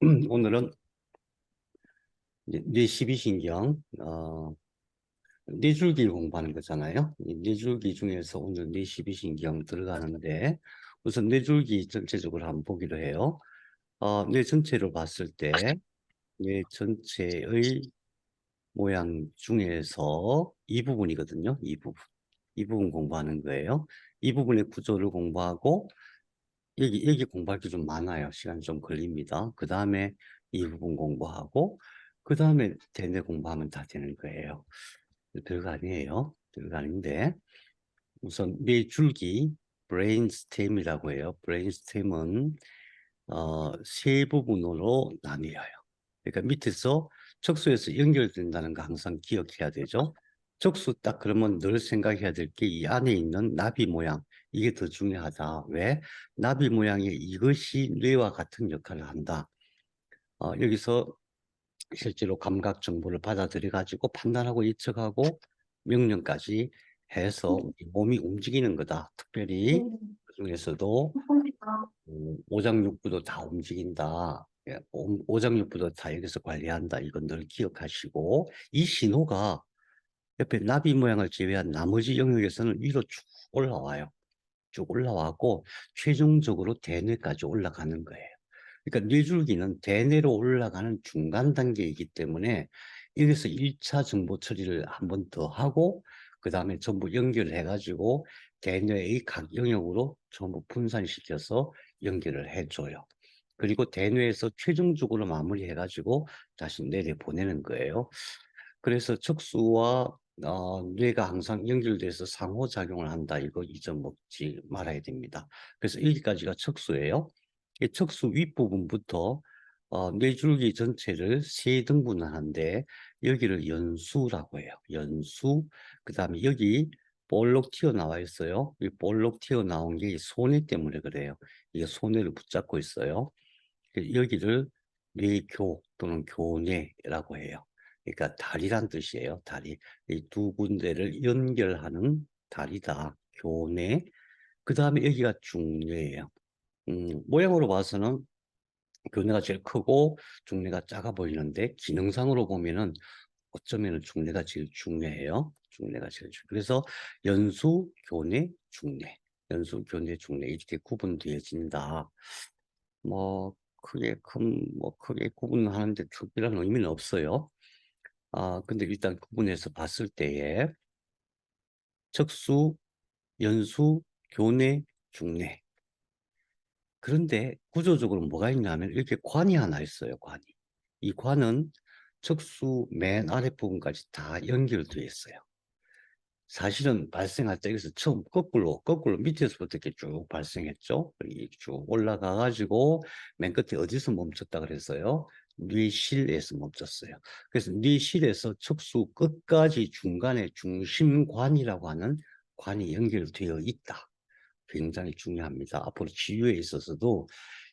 오늘은 이제 뇌12신경, 뇌줄기를 공부하는 거잖아요. 이 뇌줄기 중에서 오늘 뇌12신경 들어가는데, 우선 뇌줄기 전체적으로 한번 보기로 해요. 뇌 전체를 봤을 때, 뇌 전체의 모양 중에서 이 부분이거든요. 이 부분. 이 부분 공부하는 거예요. 이 부분의 구조를 공부하고, 여기 공부할 게 좀 많아요. 시간이 좀 걸립니다. 그 다음에 이 부분 공부하고, 그 다음에 대뇌 공부하면 다 되는 거예요. 별거 아니에요. 별거 아닌데, 우선 뇌 줄기, 브레인스템이라고 해요. 브레인스템은 세 부분으로 나뉘어요. 그러니까 밑에서 척수에서 연결된다는 거 항상 기억해야 되죠. 척수 딱 그러면 늘 생각해야 될 게 이 안에 있는 나비 모양, 이게 더 중요하다. 왜? 나비 모양이 이것이 뇌와 같은 역할을 한다. 여기서 실제로 감각 정보를 받아들여 가지고 판단하고 예측하고 명령까지 해서 우리 몸이 움직이는 거다. 특별히 그중에서도 오장육부도 다 움직인다. 예, 오장육부도 다 여기서 관리한다. 이건 늘 기억하시고, 이 신호가 옆에 나비 모양을 제외한 나머지 영역에서는 위로 쭉 올라와요. 쭉 올라와고 최종적으로 대뇌까지 올라가는 거예요. 그러니까 뇌줄기는 대뇌로 올라가는 중간 단계이기 때문에 여기서 1차 정보 처리를 한 번 더 하고 그 다음에 전부 연결해 가지고 대뇌의 각 영역으로 전부 분산시켜서 연결을 해줘요. 그리고 대뇌에서 최종적으로 마무리해 가지고 다시 뇌에 보내는 거예요. 그래서 척수와 뇌가 항상 연결돼서 상호작용을 한다. 이거 잊어먹지 말아야 됩니다. 그래서 여기까지가 척수예요. 이 척수 윗부분부터 뇌줄기 전체를 세 등분을 하는데 여기를 연수라고 해요. 연수. 그 다음에 여기 볼록 튀어나와 있어요. 이 볼록 튀어나온 게 손해 때문에 그래요. 이게 손해를 붙잡고 있어요. 여기를 뇌교 또는 교뇌라고 해요. 그러니까 다리란 뜻이에요. 다리. 이 두 군데를 연결하는 다리다. 교뇌. 그 다음에 여기가 중뇌예요. 모양으로 봐서는 교뇌가 제일 크고 중뇌가 작아 보이는데 기능상으로 보면은 어쩌면은 중뇌가 제일 중요해요. 중뇌가 제일 중요. 그래서 연수, 교뇌, 중뇌. 연수, 교뇌, 중뇌 이렇게 구분되어진다. 뭐 크게 구분하는데 특별한 의미는 없어요. 근데 일단 구분해서 봤을 때에 척수, 연수, 교내, 중내. 그런데 구조적으로 뭐가 있냐면 이렇게 관이 하나 있어요. 관이. 이 관은 척수 맨 아랫부분까지 다 연결되어 있어요. 사실은 발생할 때 여기서 처음 거꾸로 밑에서부터 이렇게 쭉 발생했죠. 이렇게 쭉 올라가 가지고 맨 끝에 어디서 멈췄다 그랬어요? 뇌실에서 멈췄어요. 그래서 뇌실에서 척수 끝까지 중간에 중심관이라고 하는 관이 연결되어 있다. 굉장히 중요합니다. 앞으로 치유에 있어서도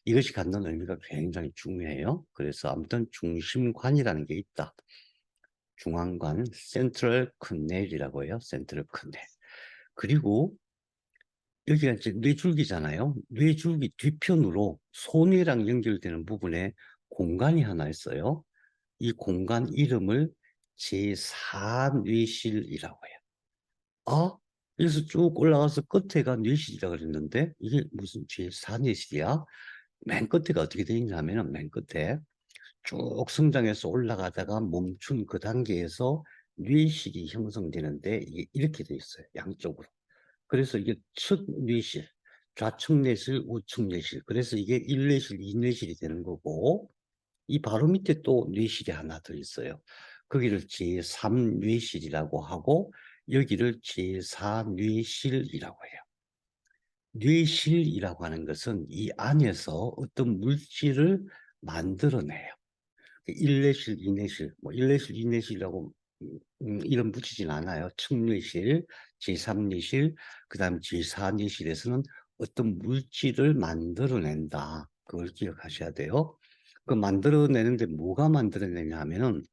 이것이 갖는 의미가 굉장히 중요해요. 그래서 아무튼 중심관이라는 게 있다. 중앙관, 센트럴 커넬이라고 해요. 센트럴 커넬. 그리고 여기가 이제 뇌줄기잖아요. 뇌줄기 뒤편으로 손해랑 연결되는 부분에 공간이 하나 있어요. 이 공간 이름을 제4뇌실이라고 해요. 여기서 쭉 올라가서 끝에가 뇌실이라고 그랬는데 이게 무슨 제4뇌실이야? 맨 끝에가 어떻게 되어 있냐면 맨 끝에 쭉 성장해서 올라가다가 멈춘 그 단계에서 뇌실이 형성되는데 이게 이렇게 돼 있어요. 양쪽으로. 그래서 이게 측뇌실, 좌측뇌실, 우측뇌실. 그래서 이게 1뇌실, 2뇌실이 되는 거고 이 바로 밑에 또 뇌실이 하나 더 있어요. 거기를 제3뇌실이라고 하고 여기를 제4뇌실이라고 해요. 뇌실이라고 하는 것은 이 안에서 어떤 물질을 만들어내요. 1내실, 2내실, 뭐 1내실, 2내실이라고 이름 붙이진 않아요. 측내실, 제3내실, 그 다음 제4내실에서는 어떤 물질을 만들어낸다. 그걸 기억하셔야 돼요. 그 만들어내는데 뭐가 만들어내냐 하면은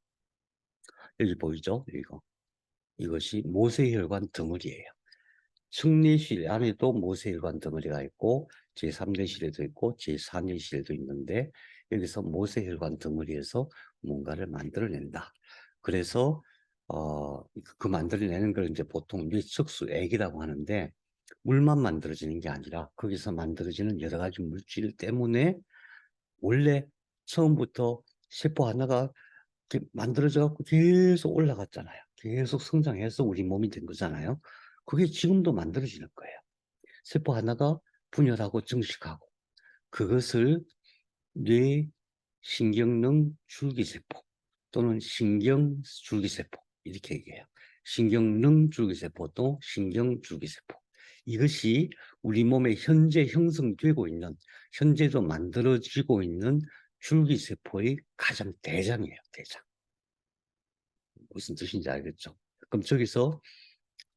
여기 보이죠? 이거. 이것이 모세혈관 덩어리예요. 측내실 안에도 모세혈관 덩어리가 있고 제3내실에도 있고 제4내실에도 있는데 여기서 모세혈관 덩어리에서 뭔가를 만들어낸다. 그래서 그 만들어내는 걸 이제 보통 뇌척수액이라고 하는데, 물만 만들어지는 게 아니라 거기서 만들어지는 여러 가지 물질 때문에 원래 처음부터 세포 하나가 이렇게 만들어져 갖고 계속 올라갔잖아요. 계속 성장해서 우리 몸이 된 거잖아요. 그게 지금도 만들어지는 거예요. 세포 하나가 분열하고 증식하고, 그것을 뇌 신경능 줄기세포 또는 신경줄기세포 이렇게 얘기해요. 신경능 줄기세포도 신경줄기세포. 이것이 우리 몸에 현재 형성되고 있는, 현재도 만들어지고 있는 줄기세포의 가장 대장이에요. 대장. 무슨 뜻인지 알겠죠? 그럼 저기서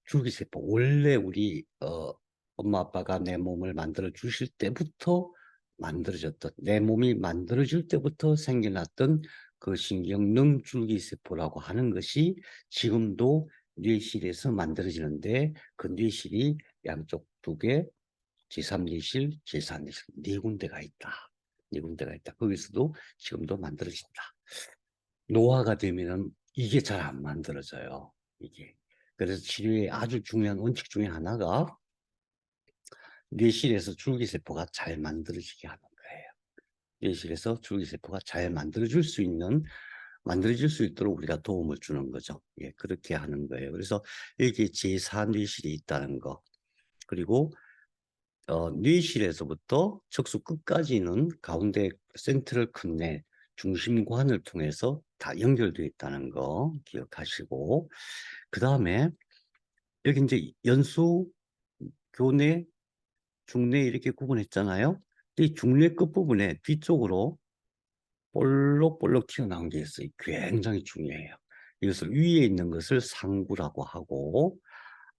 줄기세포, 원래 우리 엄마 아빠가 내 몸을 만들어 주실 때부터 만들어졌던, 내 몸이 만들어질 때부터 생겨났던 그 신경능 줄기세포라고 하는 것이 지금도 뇌실에서 만들어지는데, 그 뇌실이 양쪽 두 개, 제3뇌실, 제4뇌실 네 군데가 있다. 네 군데가 있다. 거기서도 지금도 만들어진다. 노화가 되면은 이게 잘 안 만들어져요. 이게. 그래서 치료의 아주 중요한 원칙 중에 하나가 뇌실에서 줄기세포가 잘 만들어지게 하는 거예요. 뇌실에서 줄기세포가 잘 만들어질 수 있는, 만들어질 수 있도록 우리가 도움을 주는 거죠. 예, 그렇게 하는 거예요. 그래서 여기 제4뇌실이 있다는 거. 그리고 뇌실에서부터 척수 끝까지는 가운데 센트럴 컨네, 중심관을 통해서 다 연결되어 있다는 거 기억하시고, 그 다음에 여기 이제 연수, 교내, 중내 이렇게 구분했잖아요. 이 중내 끝부분에 뒤쪽으로 볼록볼록 튀어나온 게 있어요. 굉장히 중요해요. 이것을 위에 있는 것을 상구라고 하고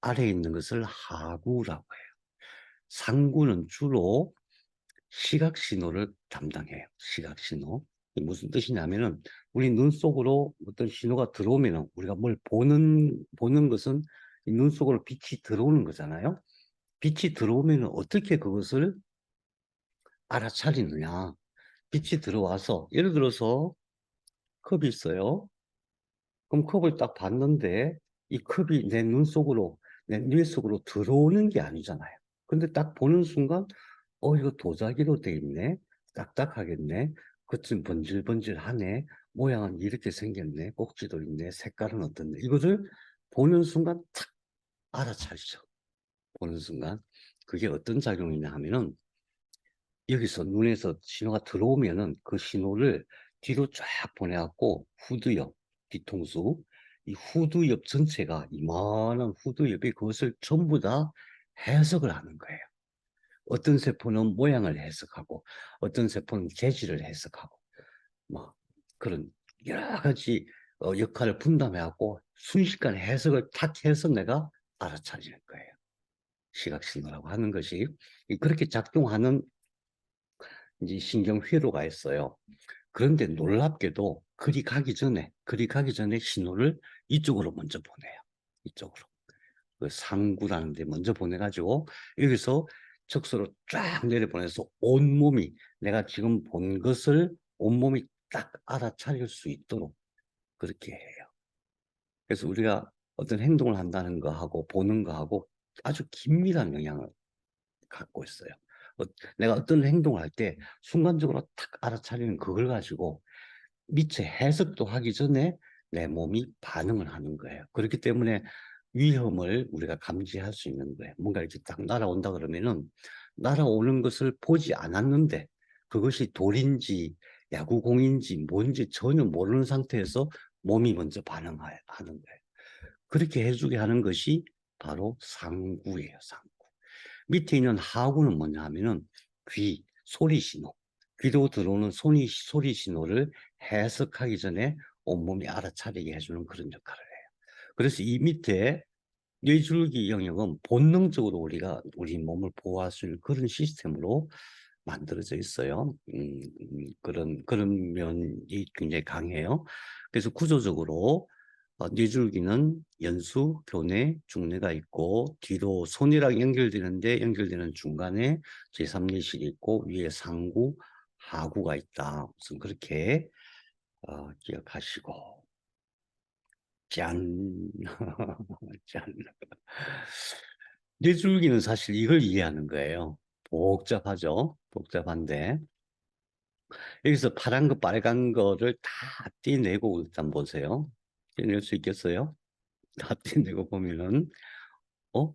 아래에 있는 것을 하구라고 해요. 상구는 주로 시각신호를 담당해요. 시각신호. 무슨 뜻이냐면은 우리 눈 속으로 어떤 신호가 들어오면은 우리가 뭘 보는 것은 눈 속으로 빛이 들어오는 거잖아요. 빛이 들어오면은 어떻게 그것을 알아차리느냐. 빛이 들어와서 예를 들어서 컵이 있어요. 그럼 컵을 딱 봤는데 이 컵이 내 눈 속으로, 내 뇌 속으로 들어오는 게 아니잖아요. 근데 딱 보는 순간 이거 도자기로 돼 있네. 딱딱하겠네. 겉은 번질번질하네. 모양은 이렇게 생겼네. 꼭지도 있네. 색깔은 어떤데. 이거를 보는 순간 탁 알아차리죠. 보는 순간. 그게 어떤 작용이냐 하면은 여기서 눈에서 신호가 들어오면은 그 신호를 뒤로 쫙 보내갖고 후두엽, 뒤통수, 이 후두엽 전체가 이만한 후두엽이 그것을 전부 다 해석을 하는 거예요. 어떤 세포는 모양을 해석하고 어떤 세포는 재질을 해석하고 뭐 그런 여러 가지 역할을 분담해갖고 순식간에 해석을 탁 해서 내가 알아차리는 거예요. 시각신호라고 하는 것이 그렇게 작동하는 이제 신경회로가 있어요. 그런데 놀랍게도 그리 가기 전에 신호를 이쪽으로 먼저 보내요. 이쪽으로. 그 상구라는 데 먼저 보내가지고 여기서 척수로 쫙 내려보내서 온몸이, 내가 지금 본 것을 온몸이 딱 알아차릴 수 있도록 그렇게 해요. 그래서 우리가 어떤 행동을 한다는 거하고 보는 거하고 아주 긴밀한 영향을 갖고 있어요. 내가 어떤 행동을 할 때 순간적으로 탁 알아차리는 그걸 가지고 미처 해석도 하기 전에 내 몸이 반응을 하는 거예요. 그렇기 때문에 위험을 우리가 감지할 수 있는 거예요. 뭔가 이렇게 딱 날아온다 그러면은 날아오는 것을 보지 않았는데 그것이 돌인지 야구공인지 뭔지 전혀 모르는 상태에서 몸이 먼저 반응하는 거예요. 그렇게 해주게 하는 것이 바로 상구예요. 상구. 밑에 있는 하구는 뭐냐 하면은 귀, 소리 신호. 귀로 들어오는 소리 신호를 해석하기 전에 온몸이 알아차리게 해주는 그런 역할을 해요. 그래서 이 밑에 뇌줄기 영역은 본능적으로 우리가 우리 몸을 보호할 수 있는 그런 시스템으로 만들어져 있어요. 그런 면이 굉장히 강해요. 그래서 구조적으로 뇌줄기는 연수, 교내, 중내가 있고 뒤로 손이랑 연결되는데 연결되는 중간에 제3뇌실이 있고 위에 상구, 하구가 있다. 우선 그렇게 기억하시고 짠. 짠. 뇌줄기는 사실 이걸 이해하는 거예요. 복잡하죠. 복잡한데 여기서 파란 거 빨간 거를 다 떼내고 일단 보세요. 떼낼 수 있겠어요? 다 떼내고 보면은 어?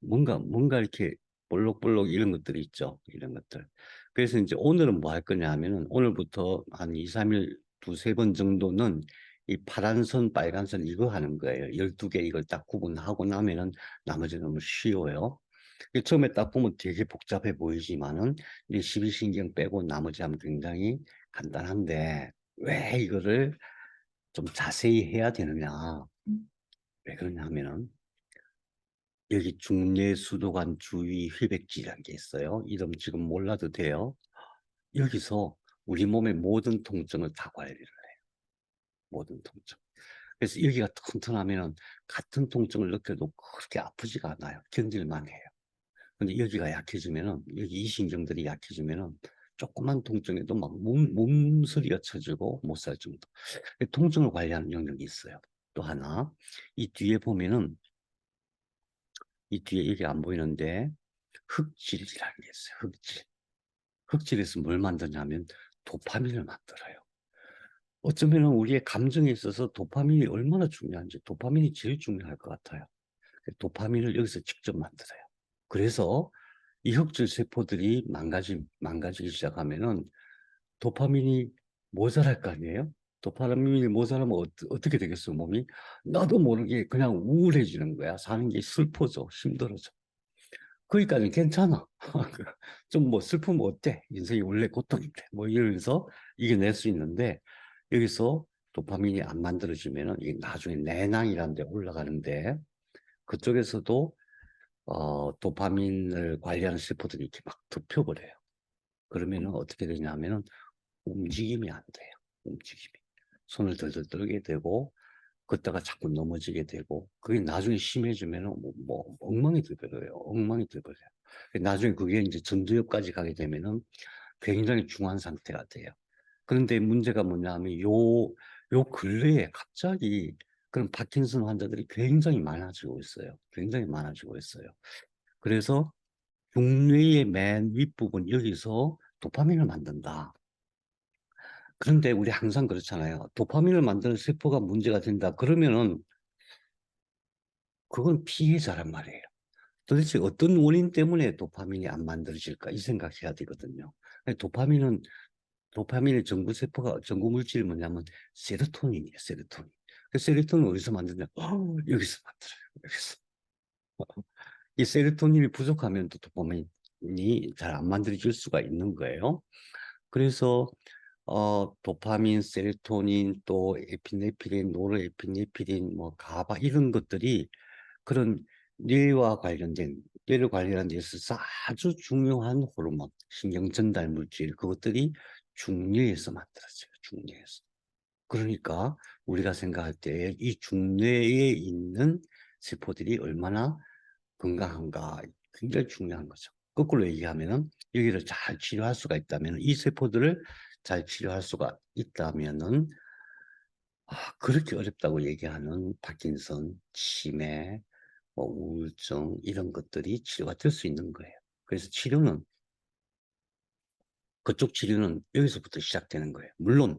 뭔가 이렇게 볼록볼록 이런 것들이 있죠. 이런 것들. 그래서 이제 오늘은 뭐 할 거냐 하면은 오늘부터 한 2, 3일 두세 번 정도는 이 파란 선, 빨간 선 이거 하는 거예요. 12개 이걸 딱 구분하고 나면은 나머지는 너무 쉬워요. 처음에 딱 보면 되게 복잡해 보이지만은 이 12신경 빼고 나머지 하면 굉장히 간단한데 왜 이거를 좀 자세히 해야 되느냐. 왜 그러냐 하면은 여기 중뇌 수도관 주위 회백질이라는 게 있어요. 이름 지금 몰라도 돼요. 여기서 우리 몸의 모든 통증을 다 관리를 해요. 모든 통증. 그래서 여기가 튼튼하면 같은 통증을 느껴도 그렇게 아프지가 않아요. 견딜만 해요. 근데 여기가 약해지면은, 여기 이 신경들이 약해지면은, 조그만 통증에도 막 몸서리가 쳐지고 못 살 정도. 통증을 관리하는 영역이 있어요. 또 하나, 이 뒤에 보면은, 이 뒤에 이게 안 보이는데, 흑질이라는 게 있어요. 흑질. 흑질에서 뭘 만드냐면 도파민을 만들어요. 어쩌면 우리의 감정에 있어서 도파민이 얼마나 중요한지 도파민이 제일 중요할 것 같아요. 도파민을 여기서 직접 만들어요. 그래서 이 흑질 세포들이 망가지기 시작하면은 도파민이 모자랄 거 아니에요? 도파민이 모자라면 어떻게 되겠어, 몸이? 나도 모르게 그냥 우울해지는 거야. 사는 게 슬퍼져, 힘들어져. 거기까지는 괜찮아. 좀 뭐 슬프면 어때? 인생이 원래 고통인데. 뭐 이러면서 이겨낼 수 있는데 여기서 도파민이 안 만들어지면은 이게 나중에 내낭이라는 데 올라가는데 그쪽에서도 도파민을 관리하는 세포들이 이렇게 막 덮여버려요. 그러면은 어떻게 되냐면은 움직임이 안 돼요. 움직임이. 손을 덜덜 떨게 되고 걷다가 자꾸 넘어지게 되고 그게 나중에 심해지면은 뭐 엉망이 돼버려요. 엉망이 돼버려요. 나중에 그게 이제 전두엽까지 가게 되면은 굉장히 중한 상태가 돼요. 그런데 문제가 뭐냐 하면 요 근래에 갑자기 그런 파킨슨 환자들이 굉장히 많아지고 있어요. 굉장히 많아지고 있어요. 그래서 중뇌의 맨 윗부분 여기서 도파민을 만든다. 그런데 우리 항상 그렇잖아요. 도파민을 만드는 세포가 문제가 된다. 그러면은 그건 피해자란 말이에요. 도대체 어떤 원인 때문에 도파민이 안 만들어질까 이 생각해야 되거든요. 도파민의 전구 세포가 전구 물질이 뭐냐면 세로토닌이에요. 세로토닌. 그 세로토닌 어디서 만드냐? 여기서 만들어요. 여기서. 이 세로토닌이 부족하면 또 도파민이 잘 안 만들어질 수가 있는 거예요. 그래서 도파민, 세로토닌, 또 에피네프린, 노르에피네프린, 뭐 가바 이런 것들이 그런 뇌와 관련된 뇌를 관리하는 데 있어서 아주 중요한 호르몬, 신경 전달 물질 그것들이 중뇌에서 만들어져요. 중뇌에서. 그러니까 우리가 생각할 때 이 중뇌에 있는 세포들이 얼마나 건강한가 굉장히 중요한 거죠. 거꾸로 얘기하면은 여기를 잘 치료할 수가 있다면 이 세포들을 잘 치료할 수가 있다면은 그렇게 어렵다고 얘기하는 파킨슨, 치매, 뭐 우울증 이런 것들이 치료가 될 수 있는 거예요. 그래서 그쪽 치료는 여기서부터 시작되는 거예요. 물론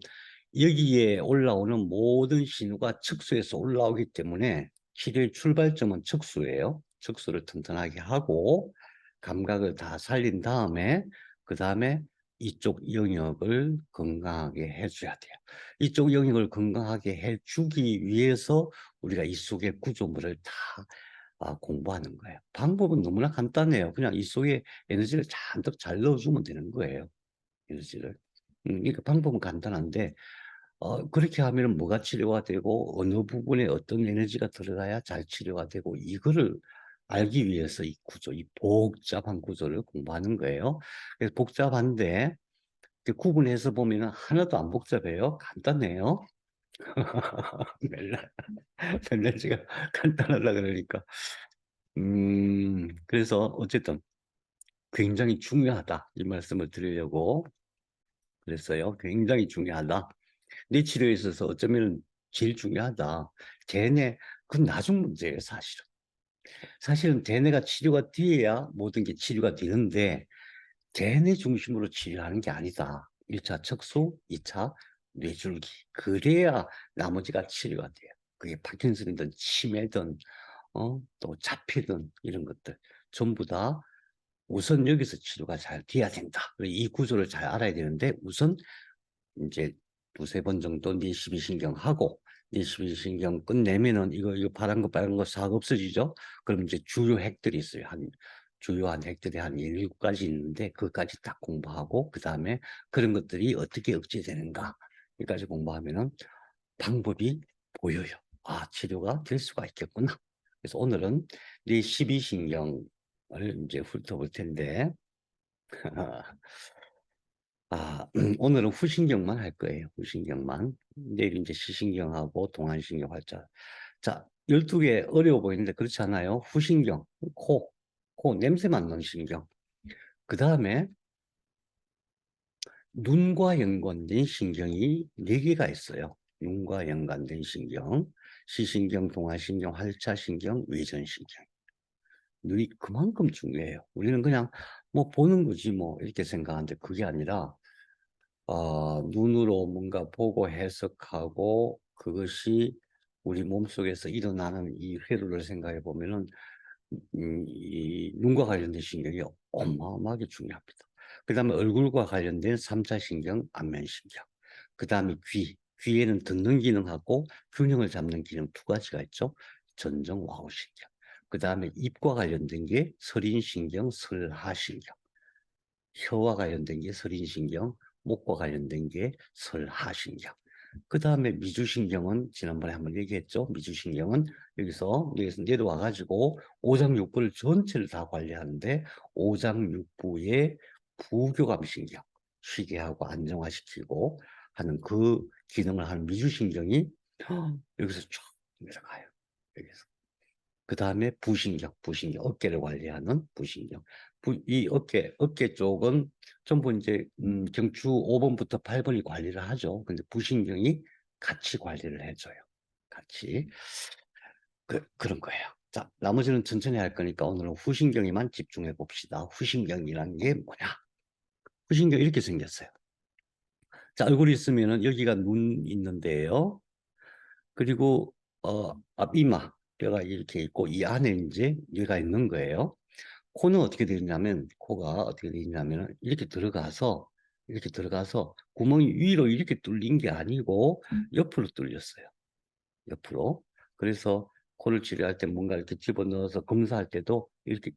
여기에 올라오는 모든 신호가 척수에서 올라오기 때문에 치료의 출발점은 척수예요. 척수를 튼튼하게 하고 감각을 다 살린 다음에 그 다음에 이쪽 영역을 건강하게 해줘야 돼요. 이쪽 영역을 건강하게 해주기 위해서 우리가 이 속의 구조물을 다 공부하는 거예요. 방법은 너무나 간단해요. 그냥 이 속에 에너지를 잔뜩 잘 넣어주면 되는 거예요. 에너지를. 그러니까 방법은 간단한데 그렇게 하면 뭐가 치료가 되고 어느 부분에 어떤 에너지가 들어가야 잘 치료가 되고 이거를 알기 위해서 이 구조, 이 복잡한 구조를 공부하는 거예요. 그래서 복잡한데 구분해서 보면 하나도 안 복잡해요. 간단해요. 맨날, 맨날 제가 간단하다 그러니까. 그래서 어쨌든 굉장히 중요하다. 이 말씀을 드리려고 그랬어요. 굉장히 중요하다. 뇌 치료에 있어서 어쩌면 제일 중요하다. 대뇌, 그건 나중 문제예요, 사실은. 사실은 대뇌가 치료가 돼야 모든 게 치료가 되는데 대뇌 중심으로 치료하는 게 아니다. 1차 척수, 2차 뇌줄기. 그래야 나머지가 치료가 돼요. 그게 파킨슨이든 치매든 또 자폐든 이런 것들 전부 다 우선 여기서 치료가 잘 돼야 된다. 이 구조를 잘 알아야 되는데 우선 이제 두세 번 정도 뇌12신경 하고 뇌12신경 끝내면은 이거 파란 거 빨간 거 싹 없어지죠. 그럼 이제 주요 핵들이 있어요. 주요한 핵들이 한 7가지 있는데 그것까지 딱 공부하고 그다음에 그런 것들이 어떻게 억제되는가 여기까지 공부하면은 방법이 보여요. 아, 치료가 될 수가 있겠구나. 그래서 오늘은 뇌12신경을 이제 훑어볼 텐데 오늘은 후신경만 할 거예요. 후신경만. 내일 이제 시신경하고 동안신경 활자. 자, 12개 어려워 보이는데 그렇지 않아요? 후신경, 코 냄새 맡는 신경. 그 다음에 눈과 연관된 신경이 4개가 있어요. 눈과 연관된 신경, 시신경, 동안신경, 활자신경, 외전신경. 눈이 그만큼 중요해요. 우리는 그냥 뭐 보는 거지 뭐 이렇게 생각하는데 그게 아니라 눈으로 뭔가 보고 해석하고 그것이 우리 몸속에서 일어나는 이 회로를 생각해 보면은 이 눈과 관련된 신경이 어마어마하게 중요합니다. 그 다음에 얼굴과 관련된 3차 신경, 안면신경. 그 다음에 귀에는 듣는 기능하고 균형을 잡는 기능 2가지가 있죠. 전정, 와우신경. 그 다음에 입과 관련된 게 설인신경, 설하신경. 혀와 관련된 게 설인신경, 목과 관련된 게 설하신경. 그 다음에 미주신경은 지난번에 한번 얘기했죠. 미주신경은 여기서 내려와가지고 오장육부를 전체를 다 관리하는데 오장육부의 부교감신경, 쉬게 하고 안정화시키고 하는 그 기능을 하는 미주신경이 여기서 쭉 내려가요. 여기서. 그 다음에 부신경, 어깨를 관리하는 부신경. 이 어깨 쪽은 전부 이제, 경추 5번부터 8번이 관리를 하죠. 근데 부신경이 같이 관리를 해줘요. 같이. 그런 거예요. 자, 나머지는 천천히 할 거니까 오늘은 후신경에만 집중해 봅시다. 후신경이란 게 뭐냐? 후신경 이렇게 생겼어요. 자, 얼굴이 있으면은 여기가 눈 있는데요. 그리고, 앞이마, 뼈가 이렇게 있고, 이 안에 이제 뇌가 있는 거예요. 코는 어떻게 되냐면 코가 어떻게 되냐면 이렇게 들어가서 구멍이 위로 이렇게 뚫린 게 아니고 옆으로 뚫렸어요. 옆으로. 그래서 코를 치료할 때 뭔가 이렇게 집어넣어서 검사할 때도 이렇게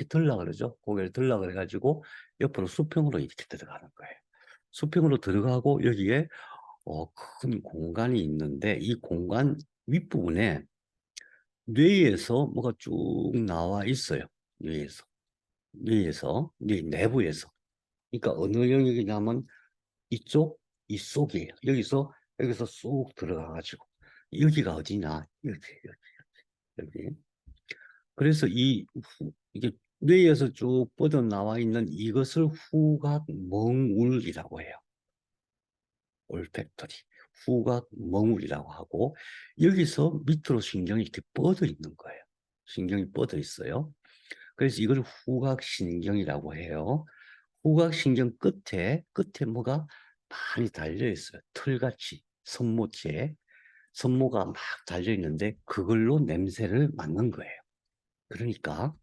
들라 그러죠. 고개를 들라 그래 가지고 옆으로 수평으로 이렇게 들어가는 거예요. 수평으로 들어가고 여기에 큰 공간이 있는데 이 공간 윗부분에 뇌에서 뭐가 쭉 나와 있어요. 뇌 내부에서. 그러니까 어느 영역이냐면 이쪽이에요. 여기서 쏙 들어가가지고 여기가 어디냐? 여기. 그래서 이게 뇌에서 쭉 뻗어나와 있는 이것을 후각멍울이라고 해요. 올팩터리. 후각멍울이라고 하고 여기서 밑으로 신경이 이렇게 뻗어 있는 거예요. 신경이 뻗어 있어요. 그래서 이걸 후각신경이라고 해요. 후각신경 끝에 뭐가 많이 달려 있어요. 털같이, 선모체, 선모가 막 달려 있는데 그걸로 냄새를 맡는 거예요. 그러니까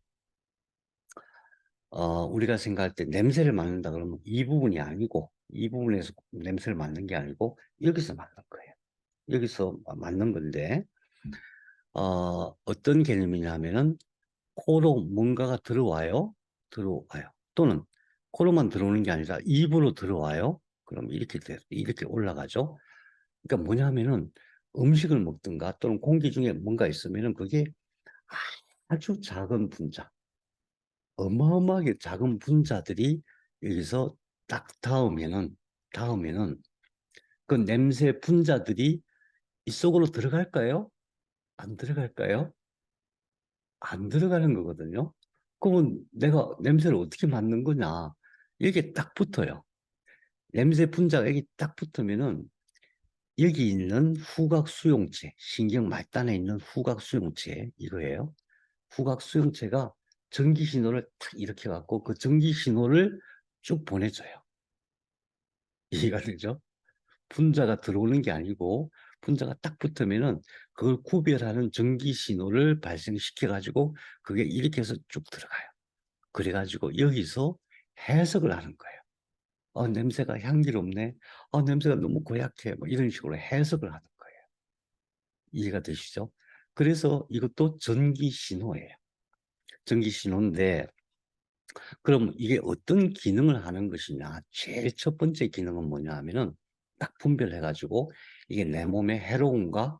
우리가 생각할 때 냄새를 맡는다 그러면 이 부분이 아니고 이 부분에서 냄새를 맡는 게 아니고 여기서 맡는 거예요. 여기서 맡는 건데 어떤 개념이냐면은 코로 뭔가가 들어와요. 또는 코로만 들어오는 게 아니라 입으로 들어와요. 그럼 이렇게 올라가죠. 그러니까 뭐냐면은 음식을 먹든가 또는 공기 중에 뭔가 있으면은 그게 아주 작은 분자, 어마어마하게 작은 분자들이 여기서 딱 닿으면은 그 냄새 분자들이 이 속으로 들어갈까요? 안 들어갈까요? 안 들어가는 거거든요. 그러면 내가 냄새를 어떻게 맡는 거냐? 이게 딱 붙어요. 냄새 분자가 여기 딱 붙으면은 여기 있는 후각 수용체, 신경 말단에 있는 후각 수용체 이거예요. 후각 수용체가 전기 신호를 탁 일으켜 갖고 그 전기 신호를 쭉 보내줘요. 이해가 되죠? 분자가 들어오는 게 아니고 분자가 딱 붙으면은 그걸 구별하는 전기 신호를 발생시켜 가지고 그게 이렇게 해서 쭉 들어가요. 그래 가지고 여기서 해석을 하는 거예요. 냄새가 향기롭네. 냄새가 너무 고약해. 뭐 이런 식으로 해석을 하는 거예요. 이해가 되시죠? 그래서 이것도 전기 신호예요. 전기 신호인데 그럼 이게 어떤 기능을 하는 것이냐? 제일 첫 번째 기능은 뭐냐 하면은 딱 분별해 가지고 이게 내 몸에 해로운가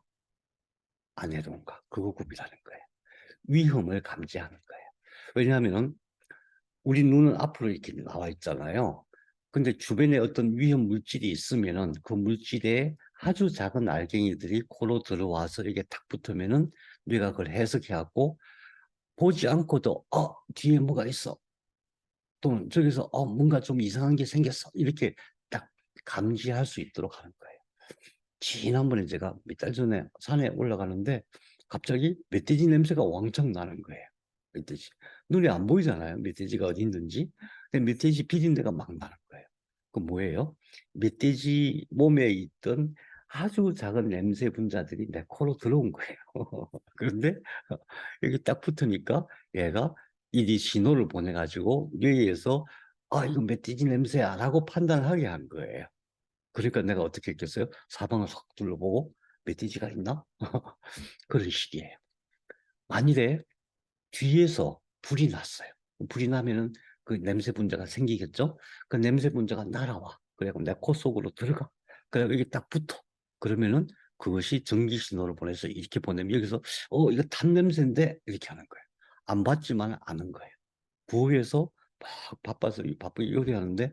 안 해로운가 그거 구별하는 거예요. 위험을 감지하는 거예요. 왜냐하면은 우리 눈은 앞으로 이렇게 나와 있잖아요. 근데 주변에 어떤 위험 물질이 있으면은 그 물질에 아주 작은 알갱이들이 코로 들어와서 이게 탁 붙으면은 뇌가 그걸 해석해 갖고 보지 않고도 뒤에 뭐가 있어. 또는 저기서 뭔가 좀 이상한 게 생겼어. 이렇게 딱 감지할 수 있도록 하는 거예요. 지난번에 제가 몇 달 전에 산에 올라가는데 갑자기 멧돼지 냄새가 왕창 나는 거예요. 멧돼지. 눈에 안 보이잖아요. 멧돼지가 어디 있는지. 근데 멧돼지 비린내가 막 나는 거예요. 그 뭐예요? 멧돼지 몸에 있던 아주 작은 냄새 분자들이 내 코로 들어온 거예요. 그런데 여기 딱 붙으니까 얘가 이 신호를 보내가지고 뇌에서 이거 멧돼지 냄새야 라고 판단을 하게 한 거예요. 그러니까 내가 어떻게 했겠어요? 사방을 확 둘러보고 멧돼지가 있나? 그런 식이에요. 만일에 뒤에서 불이 났어요. 불이 나면은 그 냄새 분자가 생기겠죠? 그 냄새 분자가 날아와. 그래갖고 내 코 속으로 들어가. 그래갖고 여기 딱 붙어. 그러면은 그것이 전기 신호를 보내서 이렇게 보내면 여기서 이거 탄 냄새인데 이렇게 하는 거예요. 안 봤지만 아는 거예요. 부엌에서 막 바빠서 바쁘게 요리하는데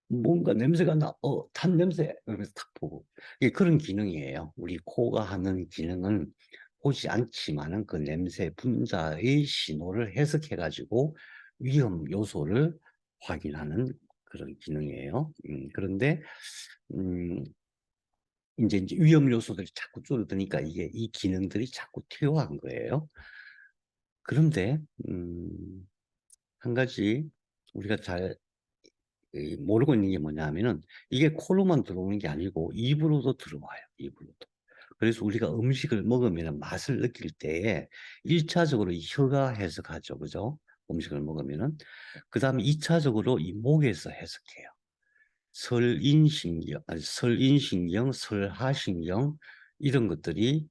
뭔가 냄새가 나, 탄 냄새. 그러면서 탁 보고. 이게 그런 기능이에요. 우리 코가 하는 기능은 보지 않지만은 그 냄새 분자의 신호를 해석해가지고 위험 요소를 확인하는 그런 기능이에요. 그런데, 음, 이제 위험 요소들이 자꾸 줄어드니까 이게 이 기능들이 자꾸 퇴화한 거예요. 그런데, 한 가지 우리가 잘 모르고 있는 게 뭐냐 하면은 이게 코로만 들어오는 게 아니고 입으로도 들어와요. 입으로도. 그래서 우리가 음식을 먹으면 맛을 느낄 때에 1차적으로 이 혀가 해석하죠. 그죠? 음식을 먹으면은. 그 다음에 2차적으로 이 목에서 해석해요. 설인신경, 설하신경, 이런 것들이,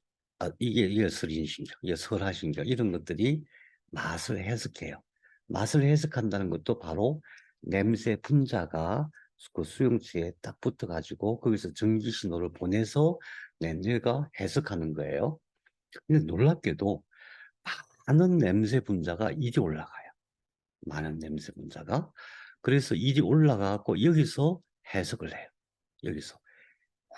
이게 설인신경, 이게 설하신경, 이런 것들이 맛을 해석해요. 맛을 해석한다는 것도 바로 냄새 분자가 그 수용체에 딱 붙어가지고 거기서 전기 신호를 보내서 내 뇌가 해석하는 거예요. 근데 놀랍게도 많은 냄새 분자가 이리 올라가요. 많은 냄새 분자가. 그래서 이리 올라가고 여기서 해석을 해요. 여기서.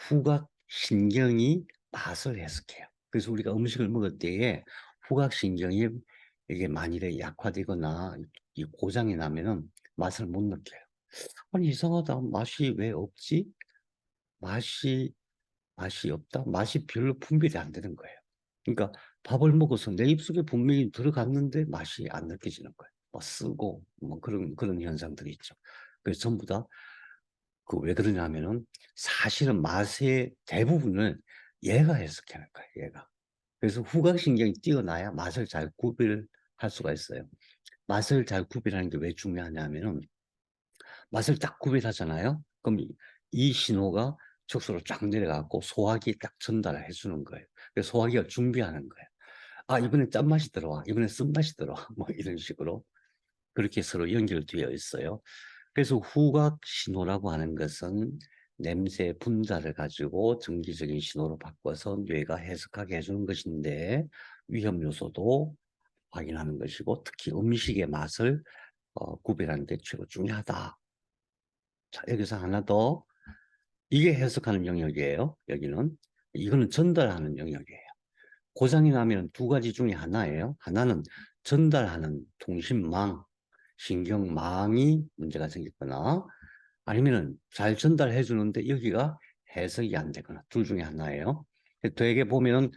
후각 신경이 맛을 해석해요. 그래서 우리가 음식을 먹을 때에 후각 신경이 이게 만일에 약화되거나 이 고장이 나면은 맛을 못 느껴요. 아니 이상하다. 맛이 왜 없지? 맛이 맛이 없다. 맛이 별로 분별이 안 되는 거예요. 그러니까 밥을 먹어서 내 입속에 분명히 들어갔는데 맛이 안 느껴지는 거예요. 뭐 쓰고 뭐 그런 현상들이 있죠. 그래서 전부 다 그 왜 그러냐면은 사실은 맛의 대부분을 얘가 해석하는 거예요. 얘가. 그래서 후각신경이 뛰어나야 맛을 잘 구별할 수가 있어요. 맛을 잘 구별하는 게 왜 중요하냐면은 맛을 딱 구별하잖아요. 그럼 이 신호가 척수로 쫙 내려가고 소화기에 딱 전달을 해주는 거예요. 그래서 소화기가 준비하는 거예요. 이번에 짠맛이 들어와. 이번에 쓴맛이 들어와. 뭐 이런 식으로. 그렇게 서로 연결되어 있어요. 그래서 후각 신호라고 하는 것은 냄새 분자를 가지고 전기적인 신호로 바꿔서 뇌가 해석하게 해주는 것인데 위험 요소도 확인하는 것이고 특히 음식의 맛을 구별하는 데 최고 중요하다. 자, 여기서 하나 더. 이게 해석하는 영역이에요. 여기는. 이거는 전달하는 영역이에요. 고장이 나면 두 가지 중에 하나예요. 하나는 전달하는 통신망, 신경망이 문제가 생겼거나 아니면은 잘 전달해 주는데 여기가 해석이 안 되거나 둘 중에 하나예요. 되게 보면은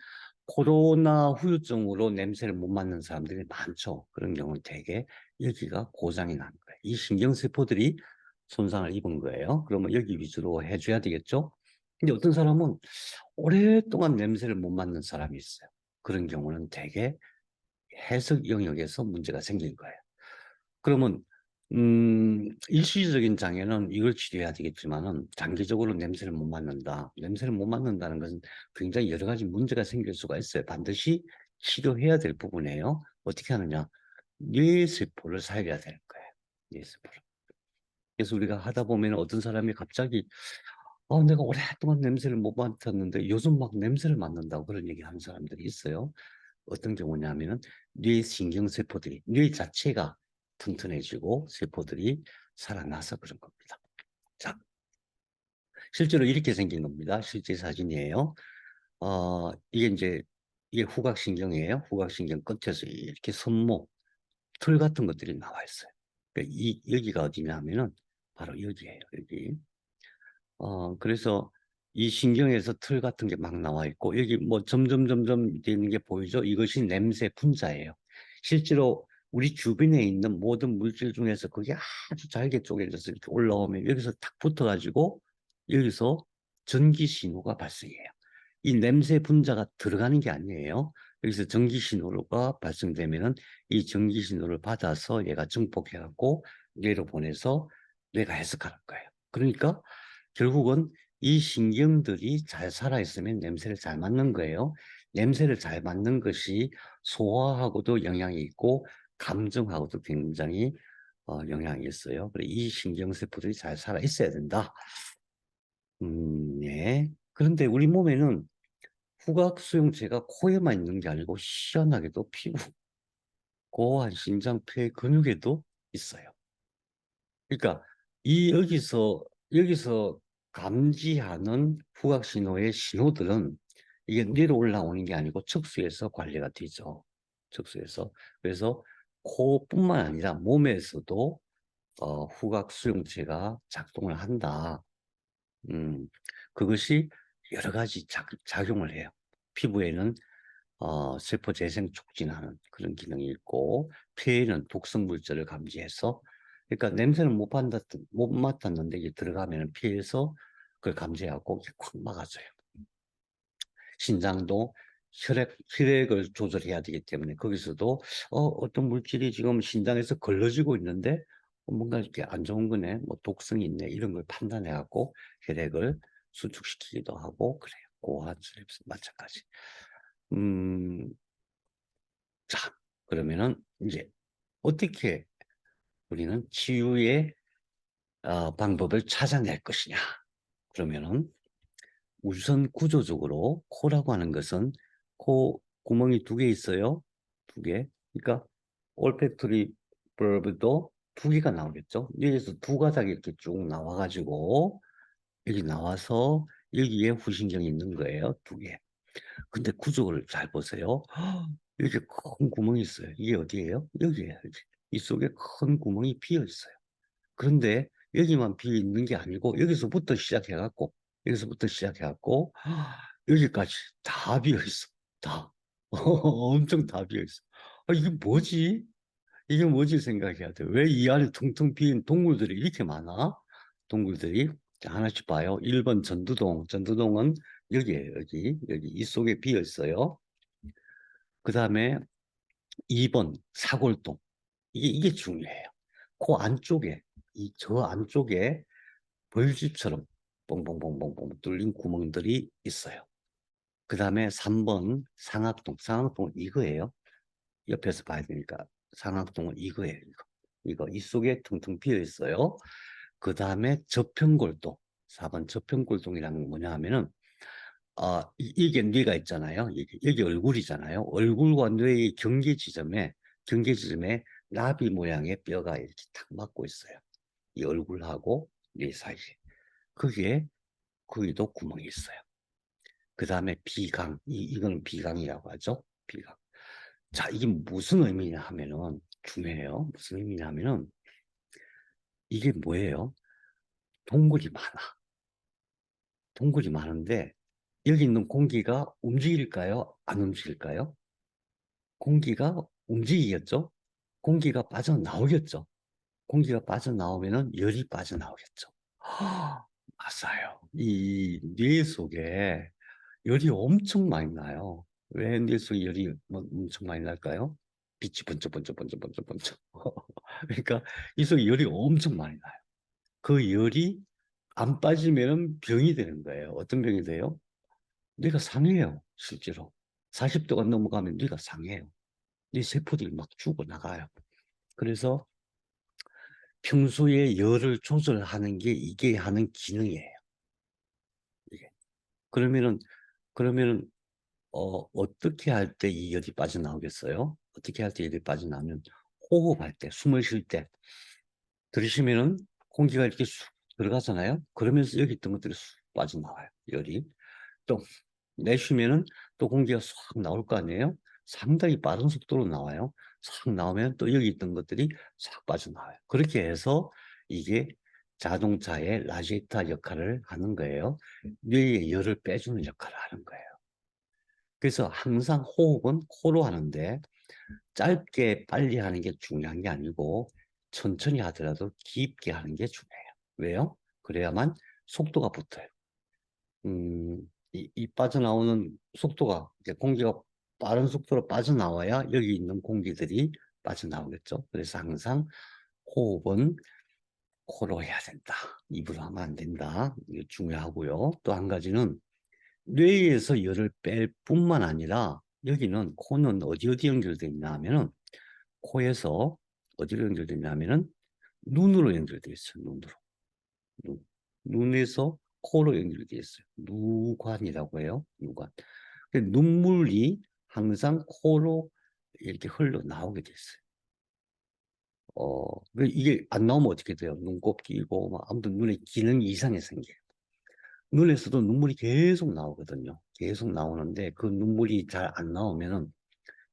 코로나 후유증으로 냄새를 못 맡는 사람들이 많죠. 그런 경우는 되게 여기가 고장이 나는 거예요. 이 신경세포들이 손상을 입은 거예요. 그러면 여기 위주로 해줘야 되겠죠. 근데 어떤 사람은 오랫동안 냄새를 못 맡는 사람이 있어요. 그런 경우는 되게 해석 영역에서 문제가 생긴 거예요. 그러면 일시적인 장애는 이걸 치료해야 되겠지만은 장기적으로 냄새를 못 맡는다. 냄새를 못 맡는다는 것은 굉장히 여러 가지 문제가 생길 수가 있어요. 반드시 치료해야 될 부분이에요. 어떻게 하느냐? 뇌세포를 살려야 되는 거예요. 뇌세포를. 그래서 우리가 하다 보면 어떤 사람이 갑자기 내가 오랫동안 냄새를 못 맡았는데 요즘 막 냄새를 맡는다고 그런 얘기 하는 사람들이 있어요. 어떤 경우냐면은 뇌 신경세포들이, 뇌 자체가 튼튼해지고 세포들이 살아나서 그런 겁니다. 자, 실제로 이렇게 생긴 겁니다. 실제 사진이에요. 이게 이제, 이게 후각신경이에요. 후각신경 끝에서 이렇게 손목, 털 같은 것들이 나와 있어요. 그러니까 여기가 어디냐 하면은 바로 여기예요. 여기. 그래서 이 신경에서 틀 같은 게 막 나와 있고, 여기 뭐 점점 되는 게 보이죠? 이것이 냄새 분자예요. 실제로 우리 주변에 있는 모든 물질 중에서 그게 아주 잘게 쪼개져서 이렇게 올라오면 여기서 탁 붙어가지고 여기서 전기 신호가 발생해요. 이 냄새 분자가 들어가는 게 아니에요. 여기서 전기 신호가 발생되면은 이 전기 신호를 받아서 얘가 증폭해갖고 뇌로 보내서 뇌가 해석하는 거예요. 그러니까 결국은 이 신경들이 잘 살아있으면 냄새를 잘 맡는 거예요. 냄새를 잘 맡는 것이 소화하고도 영향이 있고 감정하고도 굉장히 영향이 있어요. 그래 이 신경세포들이 잘 살아 있어야 된다. 예. 그런데 우리 몸에는 후각 수용체가 코에만 있는 게 아니고 희한하게도 피부, 고환, 심장, 폐, 근육에도 있어요. 그러니까 여기서 감지하는 후각 신호의 신호들은 이게 뇌로 올라오는 게 아니고 척수에서 관리가 되죠. 척수에서. 그래서 코뿐만 아니라 몸에서도 후각 수용체가 작동을 한다. 음, 그것이 여러 가지 작용을 해요. 피부에는 세포 재생 촉진하는 그런 기능이 있고, 폐에는 독성 물질을 감지해서, 그러니까 냄새는 못 맡았는데 이게 들어가면 피에서 그걸 감지하고 이렇게 콱 막아줘요. 신장도 혈액을 조절해야 되기 때문에 거기서도 어떤 물질이 지금 신장에서 걸러지고 있는데 뭔가 이렇게 안 좋은 거네, 뭐 독성이 있네 이런 걸 판단해 갖고 혈액을 수축시키기도 하고 그래요. 고환수립 마찬가지. 음, 자, 그러면은 이제 어떻게 우리는 치유의 방법을 찾아낼 것이냐? 그러면은 우선 구조적으로 코라고 하는 것은 코 구멍이 두 개 있어요. 두 개. 그러니까 올팩토리 버브도 두 개가 나오겠죠. 여기서 두 가닥이 이렇게 쭉 나와가지고 여기 나와서 여기에 후신경이 있는 거예요. 두 개. 근데 구조를 잘 보세요. 이렇게 큰 구멍이 있어요. 이게 어디예요? 여기에요. 여기. 이 속에 큰 구멍이 비어 있어요. 그런데 여기만 비어 있는 게 아니고 여기서부터 시작해갖고 여기까지 다 비어 있어. 다. 엄청 다 비어 있어. 이게 뭐지? 이게 뭐지 생각해야 돼. 왜 이 안에 텅텅 비인 동물들이 이렇게 많아? 동물들이 자, 하나씩 봐요. 1번 전두동. 전두동은 여기에요. 여기 이 속에 비어 있어요. 그 다음에 2번 사골동. 이게 중요해요. 코 안쪽에, 저 안쪽에 벌집처럼 뻥뻥뻥뻥뻥 뚫린 구멍들이 있어요. 그 다음에 3번 상악동. 상악동은 이거예요. 옆에서 봐야 되니까. 상악동은 이거예요. 이 속에 퉁퉁 비어 있어요. 그 다음에 저편골동. 4번 저편골동이라는 건 뭐냐 하면은, 이게 뇌가 있잖아요. 여기 얼굴이잖아요. 얼굴과 뇌의 경계 지점에 나비 모양의 뼈가 이렇게 탁 막고 있어요. 이 얼굴하고 뇌 사이에. 그게 거기도 구멍이 있어요. 그 다음에 비강, 이거는 비강이라고 하죠. 비강. 자, 이게 무슨 의미냐 하면은 중요해요. 무슨 의미냐 하면은 이게 뭐예요? 동굴이 많아. 동굴이 많은데 여기 있는 공기가 움직일까요? 안 움직일까요? 공기가 움직이겠죠? 공기가 빠져나오겠죠? 공기가 빠져나오면은 열이 빠져나오겠죠? 맞아요. 이 뇌 속에 열이 엄청 많이 나요. 왜 뇌 속에 열이 엄청 많이 날까요? 빛이 번쩍번쩍번쩍번쩍번쩍. 그러니까 이 속에 열이 엄청 많이 나요. 그 열이 안 빠지면 병이 되는 거예요. 어떤 병이 돼요? 뇌가 상해요, 실제로. 40도가 넘어가면 뇌가 상해요. 뇌 세포들이 막 죽어나가요. 그래서 평소에 열을 조절하는 게 이게 하는 기능이에요. 이게. 그러면은, 그러면은, 어떻게 할 때 이 열이 빠져나오겠어요? 어떻게 할 때 열이 빠져나오면 호흡할 때, 숨을 쉴 때, 들으시면은 공기가 이렇게 쑥 들어가잖아요? 그러면서 여기 있던 것들이 쑥 빠져나와요, 열이. 또 내쉬면은 또 공기가 싹 나올 거 아니에요? 상당히 빠른 속도로 나와요. 싹 나오면 또 여기 있던 것들이 싹 빠져나와요. 그렇게 해서 이게 자동차의 라지에이터 역할을 하는 거예요. 뇌의 열을 빼주는 역할을 하는 거예요. 그래서 항상 호흡은 코로 하는데 짧게 빨리 하는 게 중요한 게 아니고 천천히 하더라도 깊게 하는 게 중요해요. 왜요? 그래야만 속도가 붙어요. 이 빠져나오는 속도가 이제 공기가 빠른 속도로 빠져나와야 여기 있는 공기들이 빠져나오겠죠. 그래서 항상 호흡은 코로 해야 된다. 입으로 하면 안 된다. 이게 중요하고요. 또 한 가지는 뇌에서 열을 뺄 뿐만 아니라 여기는 코는 어디 연결되어 있냐 하면은 코에서 어디로 연결되어 있냐 하면은 눈으로 연결되어 있어요. 눈으로. 눈. 눈에서 코로 연결되어 있어요. 누관이라고 해요. 누관. 눈물이 항상 코로 이렇게 흘러나오게 돼 있어요. 이게 안 나오면 어떻게 돼요? 눈곱 끼고, 막, 아무튼 눈에 기능이 이상이 생겨요. 눈에서도 눈물이 계속 나오거든요. 계속 나오는데 그 눈물이 잘 안 나오면은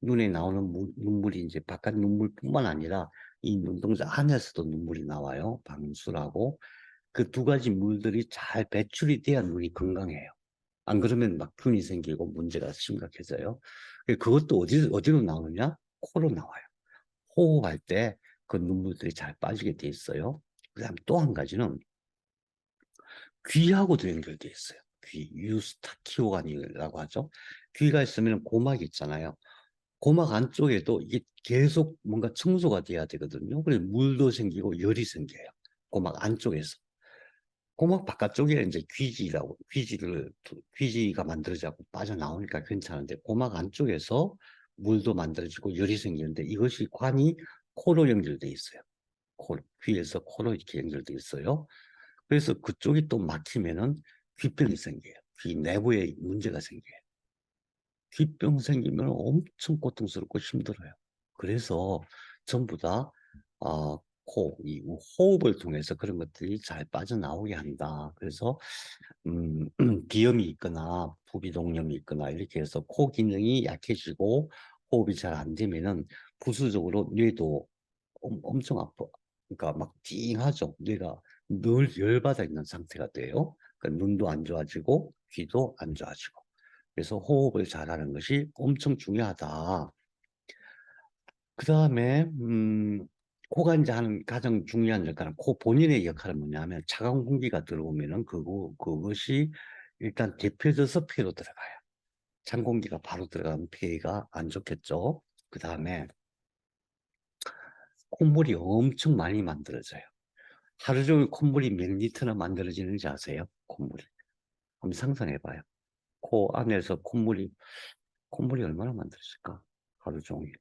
눈에 나오는 눈물이 이제 바깥 눈물뿐만 아니라 이 눈동자 안에서도 눈물이 나와요. 방수라고. 그 두 가지 물들이 잘 배출이 돼야 눈이 건강해요. 안 그러면 막 균이 생기고 문제가 심각해져요. 그것도 어디로 나오느냐? 코로 나와요. 호흡할 때 그 눈물들이 잘 빠지게 돼 있어요. 그다음 또 한 가지는 귀하고도 연결돼 있어요. 귀, 유스타키오관이라고 하죠. 귀가 있으면 고막이 있잖아요. 고막 안쪽에도 이게 계속 뭔가 청소가 돼야 되거든요. 그래서 물도 생기고 열이 생겨요. 고막 안쪽에서. 고막 바깥쪽에 이제 귀지가 만들어지고 빠져나오니까 괜찮은데, 고막 안쪽에서 물도 만들어지고 열이 생기는데 이것이 관이 코로 연결돼 있어요. 귀에서 코로 이렇게 연결돼 있어요. 그래서 그쪽이 또 막히면은 귀병이 생겨요. 귀 내부에 문제가 생겨요. 귀병 생기면 엄청 고통스럽고 힘들어요. 그래서 전부 다, 이 호흡을 통해서 그런 것들이 잘 빠져나오게 한다. 그래서, 비염이 있거나 부비동염이 있거나 이렇게 해서 코 기능이 약해지고 호흡이 잘 안 되면은 부수적으로 뇌도 엄청 아파. 그러니까 막 띵하죠. 뇌가 늘 열받아 있는 상태가 돼요. 그러니까 눈도 안 좋아지고 귀도 안 좋아지고. 그래서 호흡을 잘하는 것이 엄청 중요하다. 그 다음에 코가 이제 하는 가장 중요한 역할은, 코 본인의 역할은 뭐냐면 차가운 공기가 들어오면은 그것이 일단 데펴져서 폐로 들어가요. 찬 공기가 바로 들어가면 폐가 안 좋겠죠. 그 다음에 콧물이 엄청 많이 만들어져요. 하루 종일 콧물이 몇 리터나 만들어지는지 아세요? 콧물이. 한번 상상해봐요. 코 안에서 콧물이 얼마나 만들어질까? 하루 종일.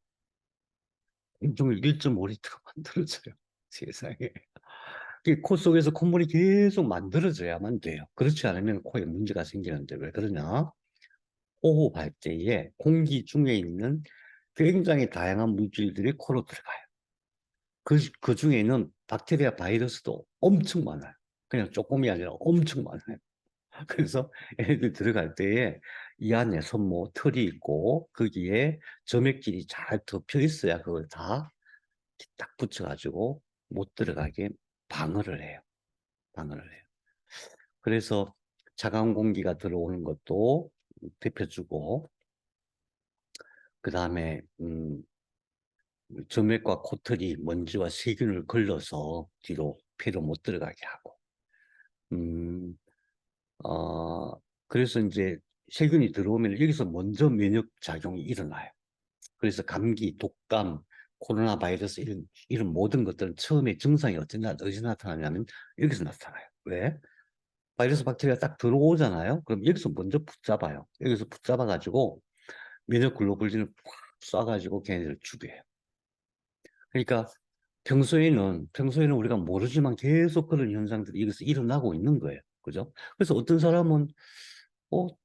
하루 종일 1.5리터가 만들어져요. 세상에. 코 속에서 콧물이 계속 만들어져야만 돼요. 그렇지 않으면 코에 문제가 생기는데 왜 그러냐? 호흡할 때에 공기 중에 있는 굉장히 다양한 물질들이 코로 들어가요. 그 중에는 박테리아 바이러스도 엄청 많아요. 그냥 조금이 아니라 엄청 많아요. 그래서 애들 들어갈 때에 이 안에 손모 털이 있고 거기에 점액질이 잘 덮여 있어야 그걸 다 딱 붙여가지고 못 들어가게 방어를 해요. 방어를 해요. 그래서 차가운 공기가 들어오는 것도 데펴주고, 그 다음에 점액과 코털이 먼지와 세균을 걸러서 뒤로 폐로 못 들어가게 하고, 음, 어, 그래서 이제 세균이 들어오면 여기서 먼저 면역 작용이 일어나요. 그래서 감기, 독감, 코로나 바이러스 이런 모든 것들은 처음에 증상이 어디서 나타나냐면 여기서 나타나요. 왜? 바이러스 박테리아가 딱 들어오잖아요. 그럼 여기서 먼저 붙잡아요. 여기서 붙잡아가지고 면역 글로불린을 팍 쏴가지고 걔네들을 죽여요. 그러니까 평소에는 우리가 모르지만 계속 그런 현상들이 여기서 일어나고 있는 거예요. 그죠? 그래서 어떤 사람은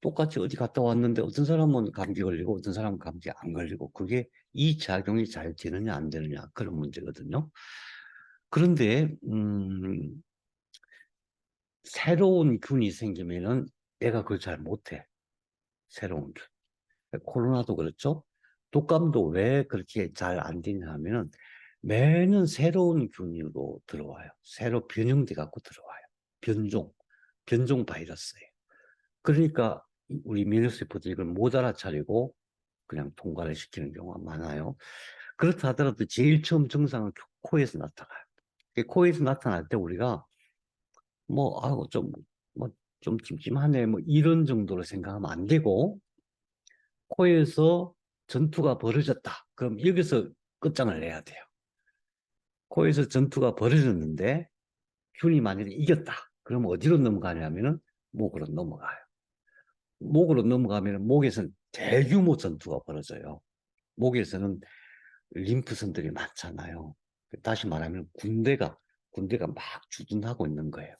똑같이 어디 갔다 왔는데 어떤 사람은 감기 걸리고 어떤 사람은 감기 안 걸리고 그게 이 작용이 잘 되느냐 안 되느냐 그런 문제거든요. 그런데 새로운 균이 생기면은 애가 그걸 잘 못해. 새로운 균. 코로나도 그렇죠. 독감도 왜 그렇게 잘 안 되냐 하면은 매년 새로운 균으로 들어와요. 새로 변형돼 갖고 들어와요. 변종 바이러스예요. 그러니까 우리 면역세포들이 이걸 못 알아차리고 그냥 통과를 시키는 경우가 많아요. 그렇다 하더라도 제일 처음 증상은 코에서 나타나요. 코에서 나타날 때 우리가 아이고 좀 찜찜하네 이런 정도로 생각하면 안 되고 코에서 전투가 벌어졌다. 그럼 여기서 끝장을 내야 돼요. 코에서 전투가 벌어졌는데 균이 만약에 이겼다. 그럼 어디로 넘어가냐면은 목으로 넘어가요. 목으로 넘어가면 목에서는 대규모 전투가 벌어져요. 목에서는 림프선들이 많잖아요. 다시 말하면 군대가 막 주둔하고 있는 거예요.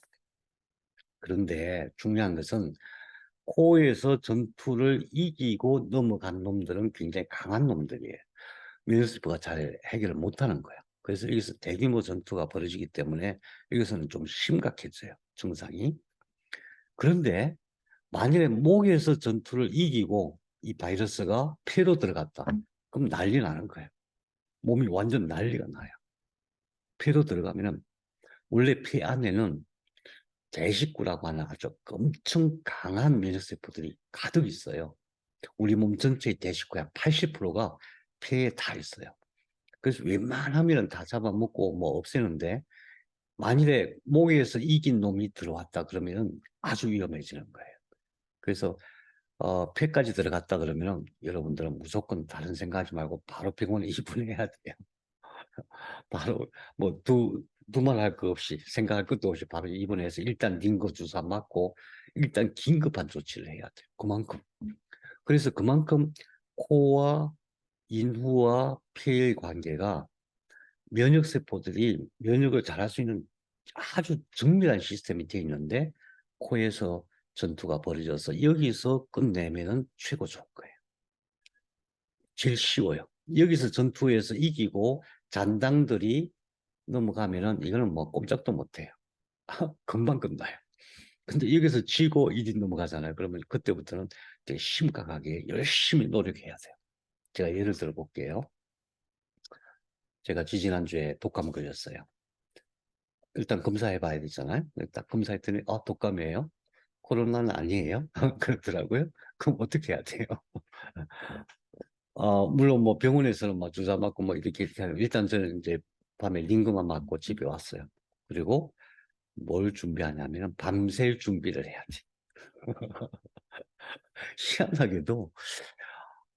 그런데 중요한 것은 코에서 전투를 이기고 넘어간 놈들은 굉장히 강한 놈들이에요. 면역세포가 잘 해결을 못하는 거야. 그래서 여기서 대규모 전투가 벌어지기 때문에 여기서는 좀 심각해져요. 증상이. 그런데 만일에 목에서 전투를 이기고 이 바이러스가 폐로 들어갔다. 그럼 난리 나는 거예요. 몸이 완전 난리가 나요. 폐로 들어가면은 원래 폐 안에는 대식구라고 하는 아주 엄청 강한 면역세포들이 가득 있어요. 우리 몸 전체의 대식구의 80%가 폐에 다 있어요. 그래서 웬만하면 다 잡아먹고 없애는데 만일에 목에서 이긴 놈이 들어왔다 그러면 아주 위험해지는 거예요. 그래서 폐까지 들어갔다 그러면 여러분들은 무조건 다른 생각하지 말고 바로 병원에 입원해야 돼요. 바로 두말 할 거 없이 생각할 것도 없이 바로 입원해서 일단 링거 주사 맞고 일단 긴급한 조치를 해야 돼요. 그만큼. 그래서 그만큼 코와 인후와 폐의 관계가 면역세포들이 면역을 잘할 수 있는 아주 정밀한 시스템이 되어 있는데 코에서 전투가 벌어져서 여기서 끝내면은 최고 좋은 거예요. 제일 쉬워요. 여기서 전투에서 이기고 잔당들이 넘어가면은 이거는 꼼짝도 못해요. 금방 끝나요. 근데 여기서 지고 일이 넘어가잖아요. 그러면 그때부터는 되게 심각하게 열심히 노력해야 돼요. 제가 예를 들어 볼게요. 제가 지지난주에 독감 걸렸어요. 일단 검사해 봐야 되잖아요. 딱 검사했더니 독감이에요. 코로나는 아니에요. 그러더라고요. 그럼 어떻게 해야 돼요? 물론 병원에서는 주사 맞고 이렇게 하는 일단 저는 이제 밤에 링거만 맞고 집에 왔어요. 그리고 뭘 준비하냐면 밤샐 준비를 해야 돼. 희한하게도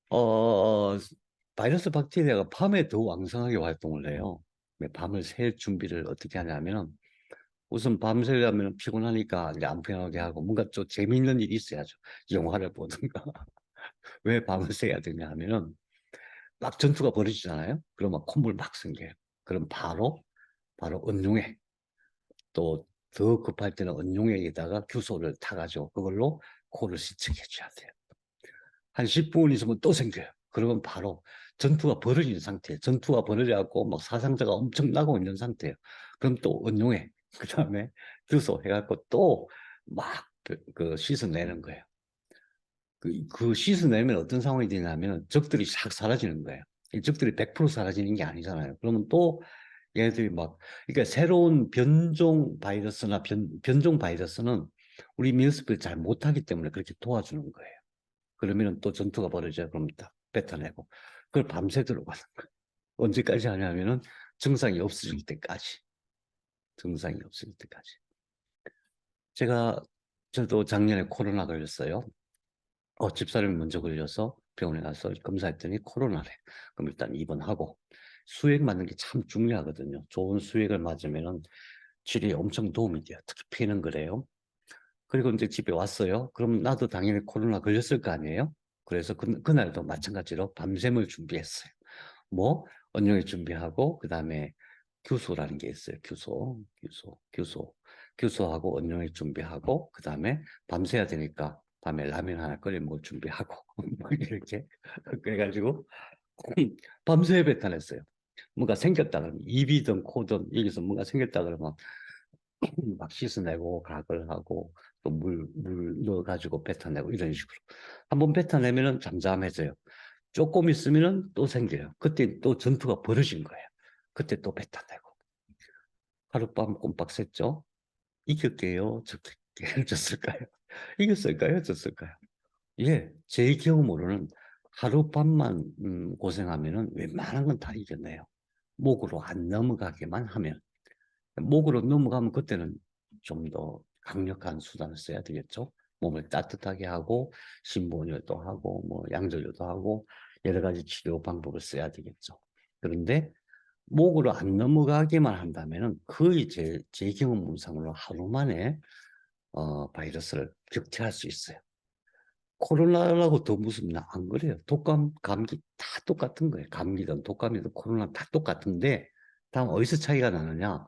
어, 바이러스 박테리아가 밤에 더 왕성하게 활동을 해요. 밤을 샐 준비를 어떻게 하냐면 우선 밤새려면 피곤하니까 이제 안 편하게 하고 뭔가 좀 재미있는 일이 있어야죠. 영화를 보든가. 왜 밤을 새야 되냐 하면은 막 전투가 벌어지잖아요. 그러면 콧물 막 생겨요. 그럼 바로 은용에 또 더 급할 때는 은용에다가 규소를 타가지고 그걸로 코를 세척해 줘야 돼요. 한 10분 있으면 또 생겨요. 그러면 바로 전투가 벌어진 상태예요. 전투가 벌어져갖고 사상자가 엄청 나고 있는 상태예요. 그럼 또 은용에 그 다음에 규소 해갖고 또 막 씻어내는 거예요. 그 씻어내면 어떤 상황이 되냐면 적들이 싹 사라지는 거예요. 적들이 100% 사라지는 게 아니잖아요. 그러면 또 얘네들이 막, 그러니까 새로운 변종 바이러스나 변종 바이러스는 우리 면역습을 잘 못하기 때문에 그렇게 도와주는 거예요. 그러면 또 전투가 벌어져요. 그럼 딱 뱉어내고. 그걸 밤새 들어가는 거예요. 언제까지 하냐면은 증상이 없어질 때까지. 증상이 없을 때까지. 저도 작년에 코로나 걸렸어요. 집사람이 먼저 걸려서 병원에 가서 검사했더니 코로나래. 그럼 일단 입원하고 수액 맞는 게 참 중요하거든요. 좋은 수액을 맞으면은 치료에 엄청 도움이 돼요. 특히 피는 그래요. 그리고 이제 집에 왔어요. 그럼 나도 당연히 코로나 걸렸을 거 아니에요? 그래서 그날도 마찬가지로 밤샘을 준비했어요. 뭐, 언영을 준비하고, 그 다음에 규소라는 게 있어요. 규소하고 언영을 준비하고, 그 다음에 밤새야 되니까 밤에 라면 하나 끓여 먹을 준비하고, 뭐 이렇게. 그래가지고, 밤새 배탈했어요. 뭔가 생겼다 그러면, 입이든 코든 여기서 뭔가 생겼다 그러면, 막 씻어내고 가글 하고 또 물 넣어가지고 뱉어내고 이런 식으로 한번 뱉어내면은 잠잠해져요. 조금 있으면은 또 생겨요. 그때 또 전투가 벌어진 거예요. 그때 또 뱉어내고 하룻밤 꼼빡 샜죠. 이겼게요, 졌을까요? 이겼을까요, 졌을까요? 예, 제 경험으로는 하룻밤만 고생하면은 웬만한 건 다 이겨내요. 목으로 안 넘어가게만 하면. 목으로 넘어가면 그때는 좀 더 강력한 수단을 써야 되겠죠. 몸을 따뜻하게 하고 심부원효도 하고 뭐 양절효도 하고 여러 가지 치료 방법을 써야 되겠죠. 그런데 목으로 안 넘어가게만 한다면은 거의 제 경험상으로 하루 만에 바이러스를 격퇴할 수 있어요. 코로나라고 더 무섭나? 안 그래요. 독감, 감기 다 똑같은 거예요. 감기든 독감이든 코로나 다 똑같은데 다음 어디서 차이가 나느냐?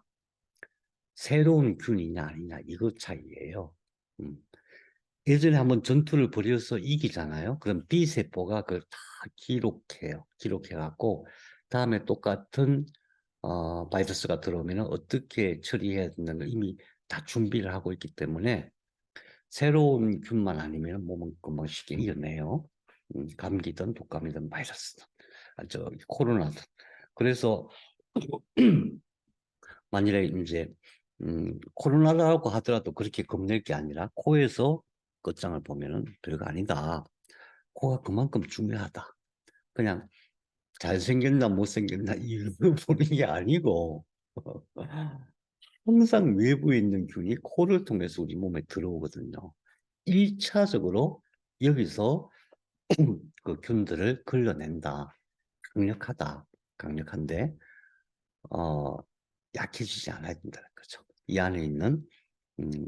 새로운 균이냐 아니냐 이것 차이예요. 음. 예전에 한번 전투를 벌여서 이기잖아요. 그럼 B세포가 그걸 다 기록해요. 기록해갖고 다음에 똑같은 바이러스가 들어오면 어떻게 처리해야 된다는 걸 이미 다 준비를 하고 있기 때문에 새로운 균만 아니면 몸은 금방 쉽게 이겨내요. 감기든 독감이든 바이러스든 코로나든. 그래서 만일에 이제 코로나라고 하더라도 그렇게 겁낼 게 아니라 코에서 끝장을 보면은 별거 아니다. 코가 그만큼 중요하다. 그냥 잘생겼나 못생겼나 이걸 보는 게 아니고 항상 외부에 있는 균이 코를 통해서 우리 몸에 들어오거든요. 1차적으로 여기서 그 균들을 걸러낸다. 강력하다. 강력한데 어, 약해지지 않아야 된다는 거죠. 이 안에 있는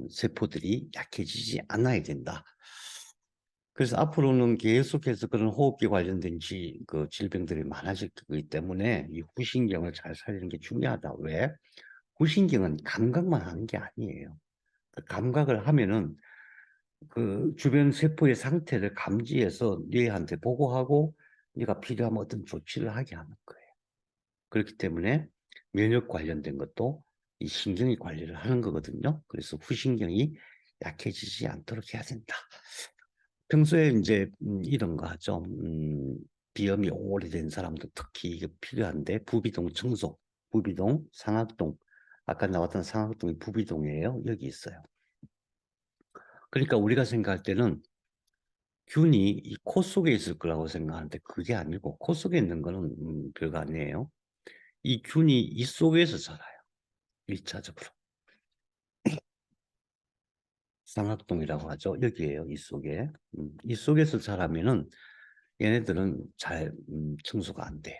세포들이 약해지지 않아야 된다. 그래서 앞으로는 계속해서 그런 호흡기 관련된 그 질병들이 많아질 거기 때문에 이 후신경을 잘 살리는 게 중요하다. 왜? 후신경은 감각만 하는 게 아니에요. 그 감각을 하면은 그 주변 세포의 상태를 감지해서 뇌한테 보고하고 네가 필요하면 어떤 조치를 하게 하는 거예요. 그렇기 때문에 면역 관련된 것도 이 신경이 관리를 하는 거거든요. 그래서 후신경이 약해지지 않도록 해야 된다. 평소에 이제 이런 거 하죠. 비염이 오래된 사람도 특히 이게 필요한데 부비동 청소, 부비동, 상악동. 아까 나왔던 상악동이 부비동이에요. 여기 있어요. 그러니까 우리가 생각할 때는 균이 이 코 속에 있을 거라고 생각하는데 그게 아니고 코 속에 있는 거는 별거 아니에요. 이 균이 이 속에서 자라요. 1차적으로. 상악동이라고 하죠. 여기에요. 이 속에. 이 속에서 자라면은 얘네들은 잘 청소가 안 돼요.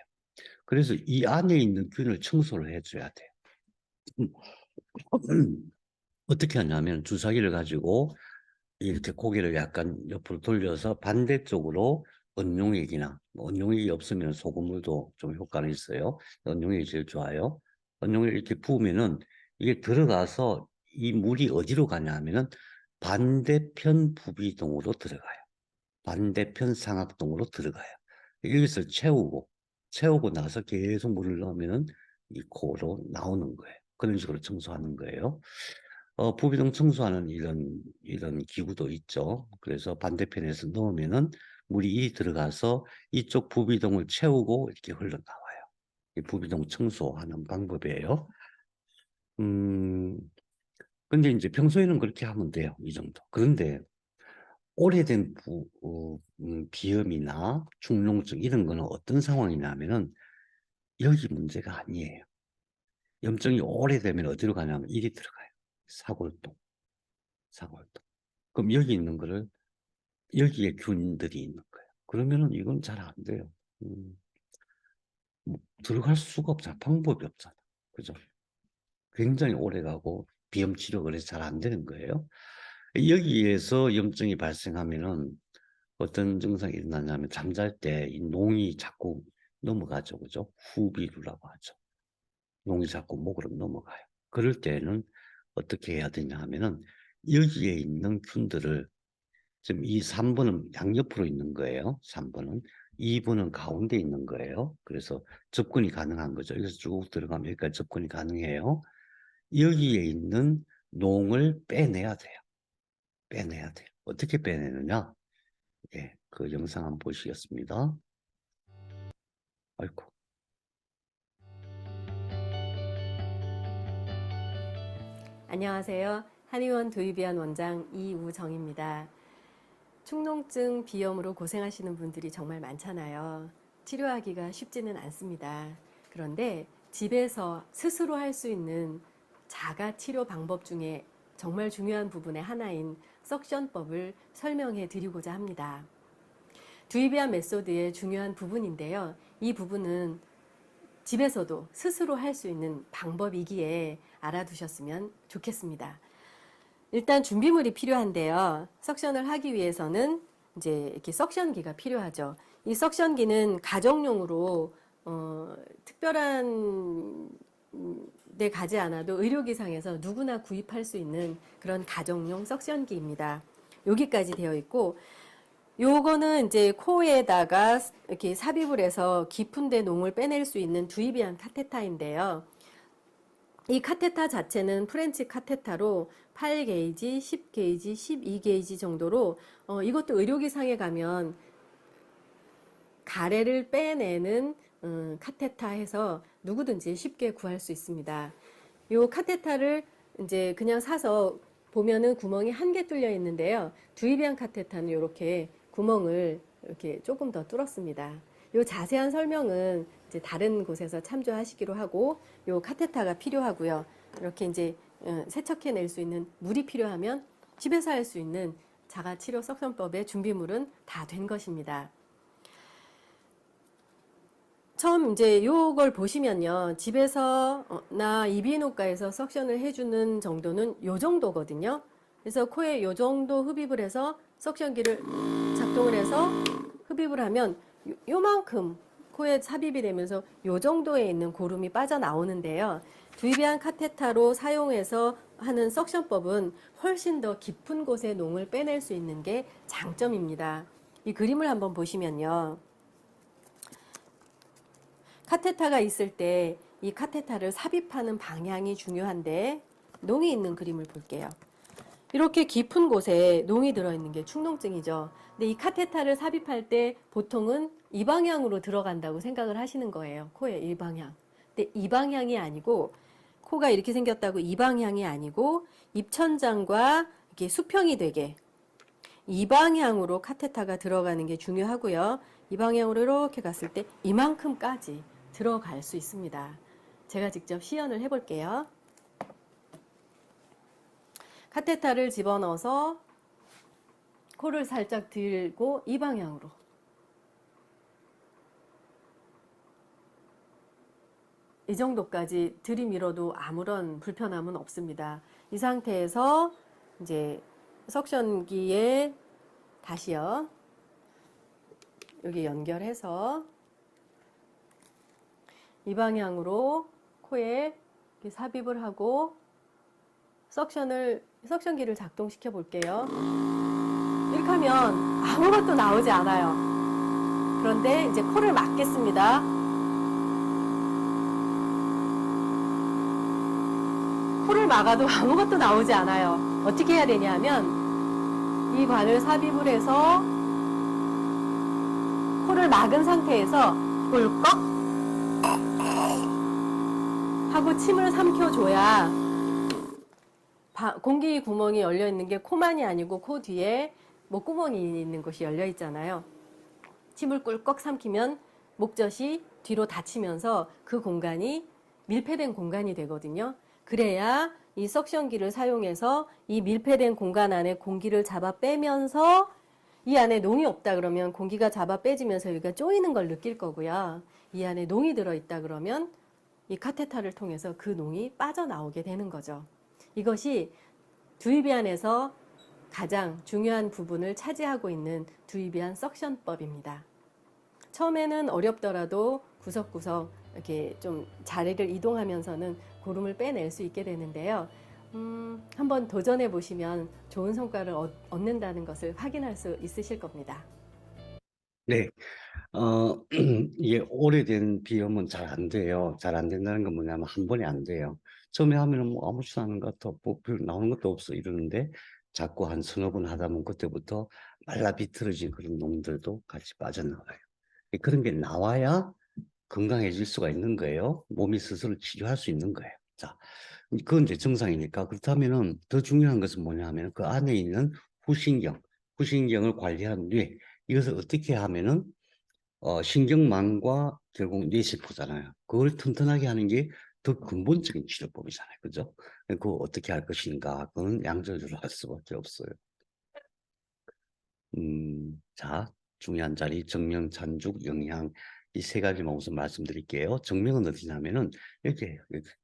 그래서 이 안에 있는 균을 청소를 해줘야 돼요. 어떻게 하냐면 주사기를 가지고 이렇게 고개를 약간 옆으로 돌려서 반대쪽으로 언용액이나 언용액이 없으면 소금물도 좀 효과는 있어요. 언용액이 제일 좋아요. 언용액 이렇게 부으면은 이게 들어가서 이 물이 어디로 가냐 하면은 반대편 부비동으로 들어가요. 반대편 상악동으로 들어가요. 여기서 채우고 나서 계속 물을 넣으면은 이 코로 나오는 거예요. 그런 식으로 청소하는 거예요. 부비동 청소하는 이런 기구도 있죠. 그래서 반대편에서 넣으면은 물이 이리 들어가서 이쪽 부비동을 채우고 이렇게 흘러나와요. 이 부비동 청소하는 방법이에요. 근데 이제 평소에는 그렇게 하면 돼요. 이 정도. 그런데 오래된 비염이나 축농증 이런 거는 어떤 상황이냐면은 여기 문제가 아니에요. 염증이 오래되면 어디로 가냐면 이리 들어가요. 사골동. 그럼 여기 있는 거를 여기에 균들이 있는 거예요. 그러면은 이건 잘 안 돼요. 뭐 들어갈 수가 없잖아. 방법이 없잖아. 그죠? 굉장히 오래 가고 비염 치료 그래서 잘 안 되는 거예요. 여기에서 염증이 발생하면은 어떤 증상이 일어나냐면 잠잘 때 이 농이 자꾸 넘어가죠. 그죠? 후비루라고 하죠. 농이 자꾸 목으로 넘어가요. 그럴 때는 어떻게 해야 되냐 하면은 여기에 있는 균들을 지금 이 3번은 양옆으로 있는 거예요. 3번은. 2번은 가운데 있는 거예요. 그래서 접근이 가능한 거죠. 여기서 쭉 들어가면 여기까지 접근이 가능해요. 여기에 있는 농을 빼내야 돼요. 빼내야 돼요. 어떻게 빼내느냐? 예, 그 영상 한번 보시겠습니다. 아이고. 안녕하세요. 한의원 도유비안 원장 이우정입니다. 축농증 비염으로 고생하시는 분들이 정말 많잖아요. 치료하기가 쉽지는 않습니다. 그런데 집에서 스스로 할 수 있는 자가 치료 방법 중에 정말 중요한 부분의 하나인 석션법을 설명해 드리고자 합니다. 두이비안 메소드의 중요한 부분인데요. 이 부분은 집에서도 스스로 할 수 있는 방법이기에 알아두셨으면 좋겠습니다. 일단 준비물이 필요한데요. 석션을 하기 위해서는 이제 이렇게 석션기가 필요하죠. 이 석션기는 가정용으로 특별한 데 가지 않아도 의료기상에서 누구나 구입할 수 있는 그런 가정용 석션기입니다. 여기까지 되어 있고, 요거는 이제 코에다가 이렇게 삽입을 해서 깊은 데 농을 빼낼 수 있는 두이비안 카테타인데요. 이 카테타 자체는 프렌치 카테타로 8게이지, 10게이지, 12게이지 정도로 이것도 의료기상에 가면 가래를 빼내는 카테타 해서 누구든지 쉽게 구할 수 있습니다. 이 카테타를 이제 그냥 사서 보면은 구멍이 한 개 뚫려 있는데요. 두이비안 카테타는 이렇게 구멍을 이렇게 조금 더 뚫었습니다. 이 자세한 설명은 이제 다른 곳에서 참조하시기로 하고, 이 카테타가 필요하고요. 이렇게 이제 세척해낼 수 있는 물이 필요하면 집에서 할 수 있는 자가치료 석션법의 준비물은 다 된 것입니다. 처음 이제 요걸 보시면요. 집에서나 이비인후과에서 석션을 해주는 정도는 요 정도거든요. 그래서 코에 요 정도 흡입을 해서 석션기를 작동을 해서 흡입을 하면 요만큼 코에 삽입이 되면서 요 정도에 있는 고름이 빠져나오는데요. 두이비안 카테타로 사용해서 하는 석션법은 훨씬 더 깊은 곳에 농을 빼낼 수 있는 게 장점입니다. 이 그림을 한번 보시면요. 카테타가 있을 때 이 카테타를 삽입하는 방향이 중요한데, 농이 있는 그림을 볼게요. 이렇게 깊은 곳에 농이 들어있는 게 축농증이죠. 근데 이 카테타를 삽입할 때 보통은 이 방향으로 들어간다고 생각을 하시는 거예요. 코에 이 방향. 근데 이 방향이 아니고, 코가 이렇게 생겼다고 이 방향이 아니고 입천장과 이렇게 수평이 되게 이 방향으로 카테타가 들어가는 게 중요하고요. 이 방향으로 이렇게 갔을 때 이만큼까지 들어갈 수 있습니다. 제가 직접 시연을 해볼게요. 카테타를 집어넣어서 코를 살짝 들고 이 방향으로 이 정도까지 들이밀어도 아무런 불편함은 없습니다. 이 상태에서 이제 석션기에 다시요. 여기 연결해서 이 방향으로 코에 삽입을 하고 석션기를 작동시켜 볼게요. 이렇게 하면 아무것도 나오지 않아요. 그런데 이제 코를 막겠습니다. 코를 막아도 아무것도 나오지 않아요. 어떻게 해야 되냐 하면 이 관을 삽입을 해서 코를 막은 상태에서 꿀꺽 하고 침을 삼켜줘야 공기 구멍이 열려 있는 게 코만이 아니고 코 뒤에 목구멍이 있는 곳이 열려 있잖아요. 침을 꿀꺽 삼키면 목젖이 뒤로 닫히면서 그 공간이 밀폐된 공간이 되거든요. 그래야 이 석션기를 사용해서 이 밀폐된 공간 안에 공기를 잡아 빼면서 이 안에 농이 없다 그러면 공기가 잡아 빼지면서 여기가 쪼이는 걸 느낄 거고요. 이 안에 농이 들어있다 그러면 이 카테터를 통해서 그 농이 빠져나오게 되는 거죠. 이것이 두유비안에서 가장 중요한 부분을 차지하고 있는 두유비안 석션법입니다. 처음에는 어렵더라도 구석구석 이렇게 좀 자리를 이동하면서는 고름을 빼낼 수 있게 되는데요. 한번 도전해 보시면 좋은 성과를 얻는다는 것을 확인할 수 있으실 겁니다. 네. 이게 오래된 비염은 잘 안 돼요. 잘 안 된다는 건 뭐냐면 한 번에 안 돼요. 처음에 하면은 뭐 아무렇지도 않은 것 같아. 뭐 별 나오는 것도 없어 이러는데 자꾸 한 서너 번 하다 보면 그때부터 말라 비틀어진 그런 놈들도 같이 빠져나와요. 그런 게 나와야 건강해질 수가 있는 거예요. 몸이 스스로 치료할 수 있는 거예요. 자, 그건 이제 정상이니까. 그렇다면은 더 중요한 것은 뭐냐 하면 그 안에 있는 후신경을 관리하는 뇌. 이것을 어떻게 하면은 신경망과 결국 뇌세포잖아요. 그걸 튼튼하게 하는 게 더 근본적인 치료법이잖아요. 그죠? 그거 어떻게 할 것인가. 그건 양자적으로 할 수밖에 없어요. 자, 중요한 자리, 정명, 잔죽, 영양. 이 세 가지만 우선 말씀드릴게요. 정명은 어디냐면은,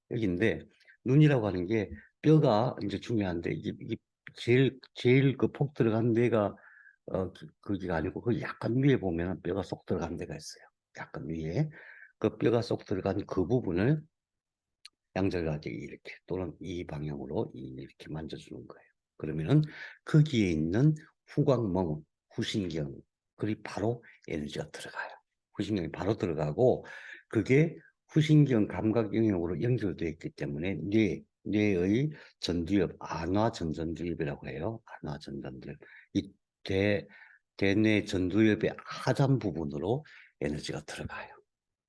여기인데, 눈이라고 하는 게 뼈가 이제 중요한데, 이게 제일 그 폭 들어간 데가, 거기가 아니고, 그 약간 위에 보면 뼈가 쏙 들어간 데가 있어요. 약간 위에. 그 뼈가 쏙 들어간 그 부분을 양절하게 이렇게 또는 이 방향으로 이렇게 만져주는 거예요. 그러면은 거기에 있는 후광멍, 후신경, 그리 바로 에너지가 들어가요. 후신경이 바로 들어가고 그게 후신경 감각 영역으로 연결되어 있기 때문에 뇌의 전두엽, 안화전전두엽이라고 해요. 안화전전두엽. 이 대뇌 전두엽의 하단 부분으로 에너지가 들어가요.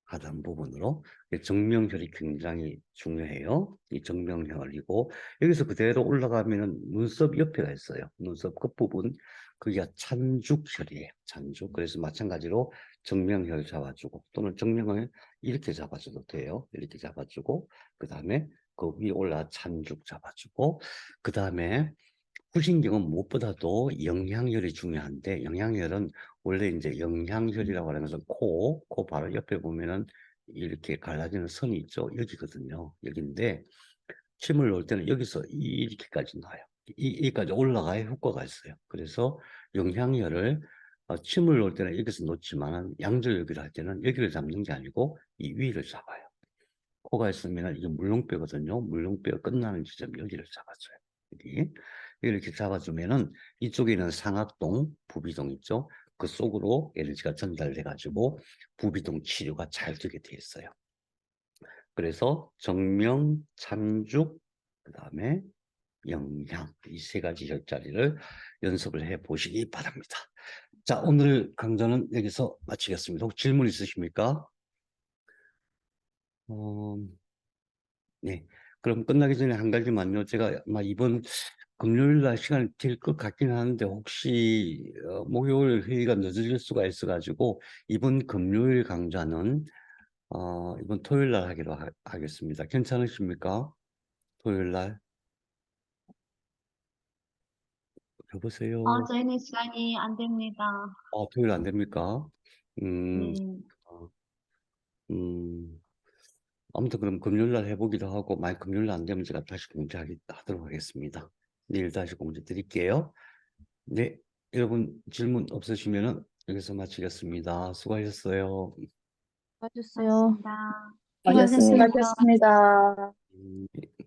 하단 부분으로 정명혈이 굉장히 중요해요. 이 정명혈이고 여기서 그대로 올라가면은 눈썹 옆에가 있어요. 눈썹 끝부분 그게 찬죽혈이에요. 찬죽. 그래서 마찬가지로 정명혈 잡아주고 또는 정명을 이렇게 잡아줘도 돼요. 이렇게 잡아주고 그 다음에 그 위에 올라 찬죽 잡아주고 그 다음에 후신경은 무엇보다도 영양혈이 중요한데 영양혈은 원래 이제 영양혈이라고 하는 것은 코 바로 옆에 보면은 이렇게 갈라지는 선이 있죠. 여기거든요. 여기인데 침을 놓을 때는 여기서 이렇게까지 나와요. 여기까지 올라가야 효과가 있어요. 그래서 영양혈을 침을 놓을 때는 여기서 놓지만 양절여기를 할 때는 여기를 잡는 게 아니고 이 위를 잡아요. 코가 있으면 이게 물렁뼈거든요. 물렁뼈 끝나는 지점 여기를 잡아줘요. 여기. 이렇게 잡아주면은 이쪽에 있는 상악동, 부비동 있죠? 그 속으로 에너지가 전달돼 가지고 부비동 치료가 잘 되게 돼 있어요. 그래서 정명, 참죽, 그 다음에 영양 이 세 가지 혈자리를 연습을 해 보시기 바랍니다. 자, 오늘 강좌는 여기서 마치겠습니다. 혹시 질문 있으십니까? 네. 그럼 끝나기 전에 한 가지만요. 제가 아마 이번 금요일 날 시간이 될 것 같긴 하는데 혹시 목요일 회의가 늦어질 수가 있어가지고 이번 금요일 강좌는 이번 토요일 날 하기로 하겠습니다. 괜찮으십니까? 토요일 날? 여보세요? 저희는 시간이 안 됩니다. 토요일 안 됩니까? 음, 네. 어, 음, 아무튼 그럼 금요일 날 해보기로 하고 만약 금요일 날 안 되면 제가 다시 공지하도록 하겠습니다. 내일 다시 공지 드릴게요. 네, 여러분 질문 없으시면은 여기서 마치겠습니다. 수고하셨어요. 봐주세요. 고맙습니다. 수고하셨습니다. 수고하셨습니다. 네.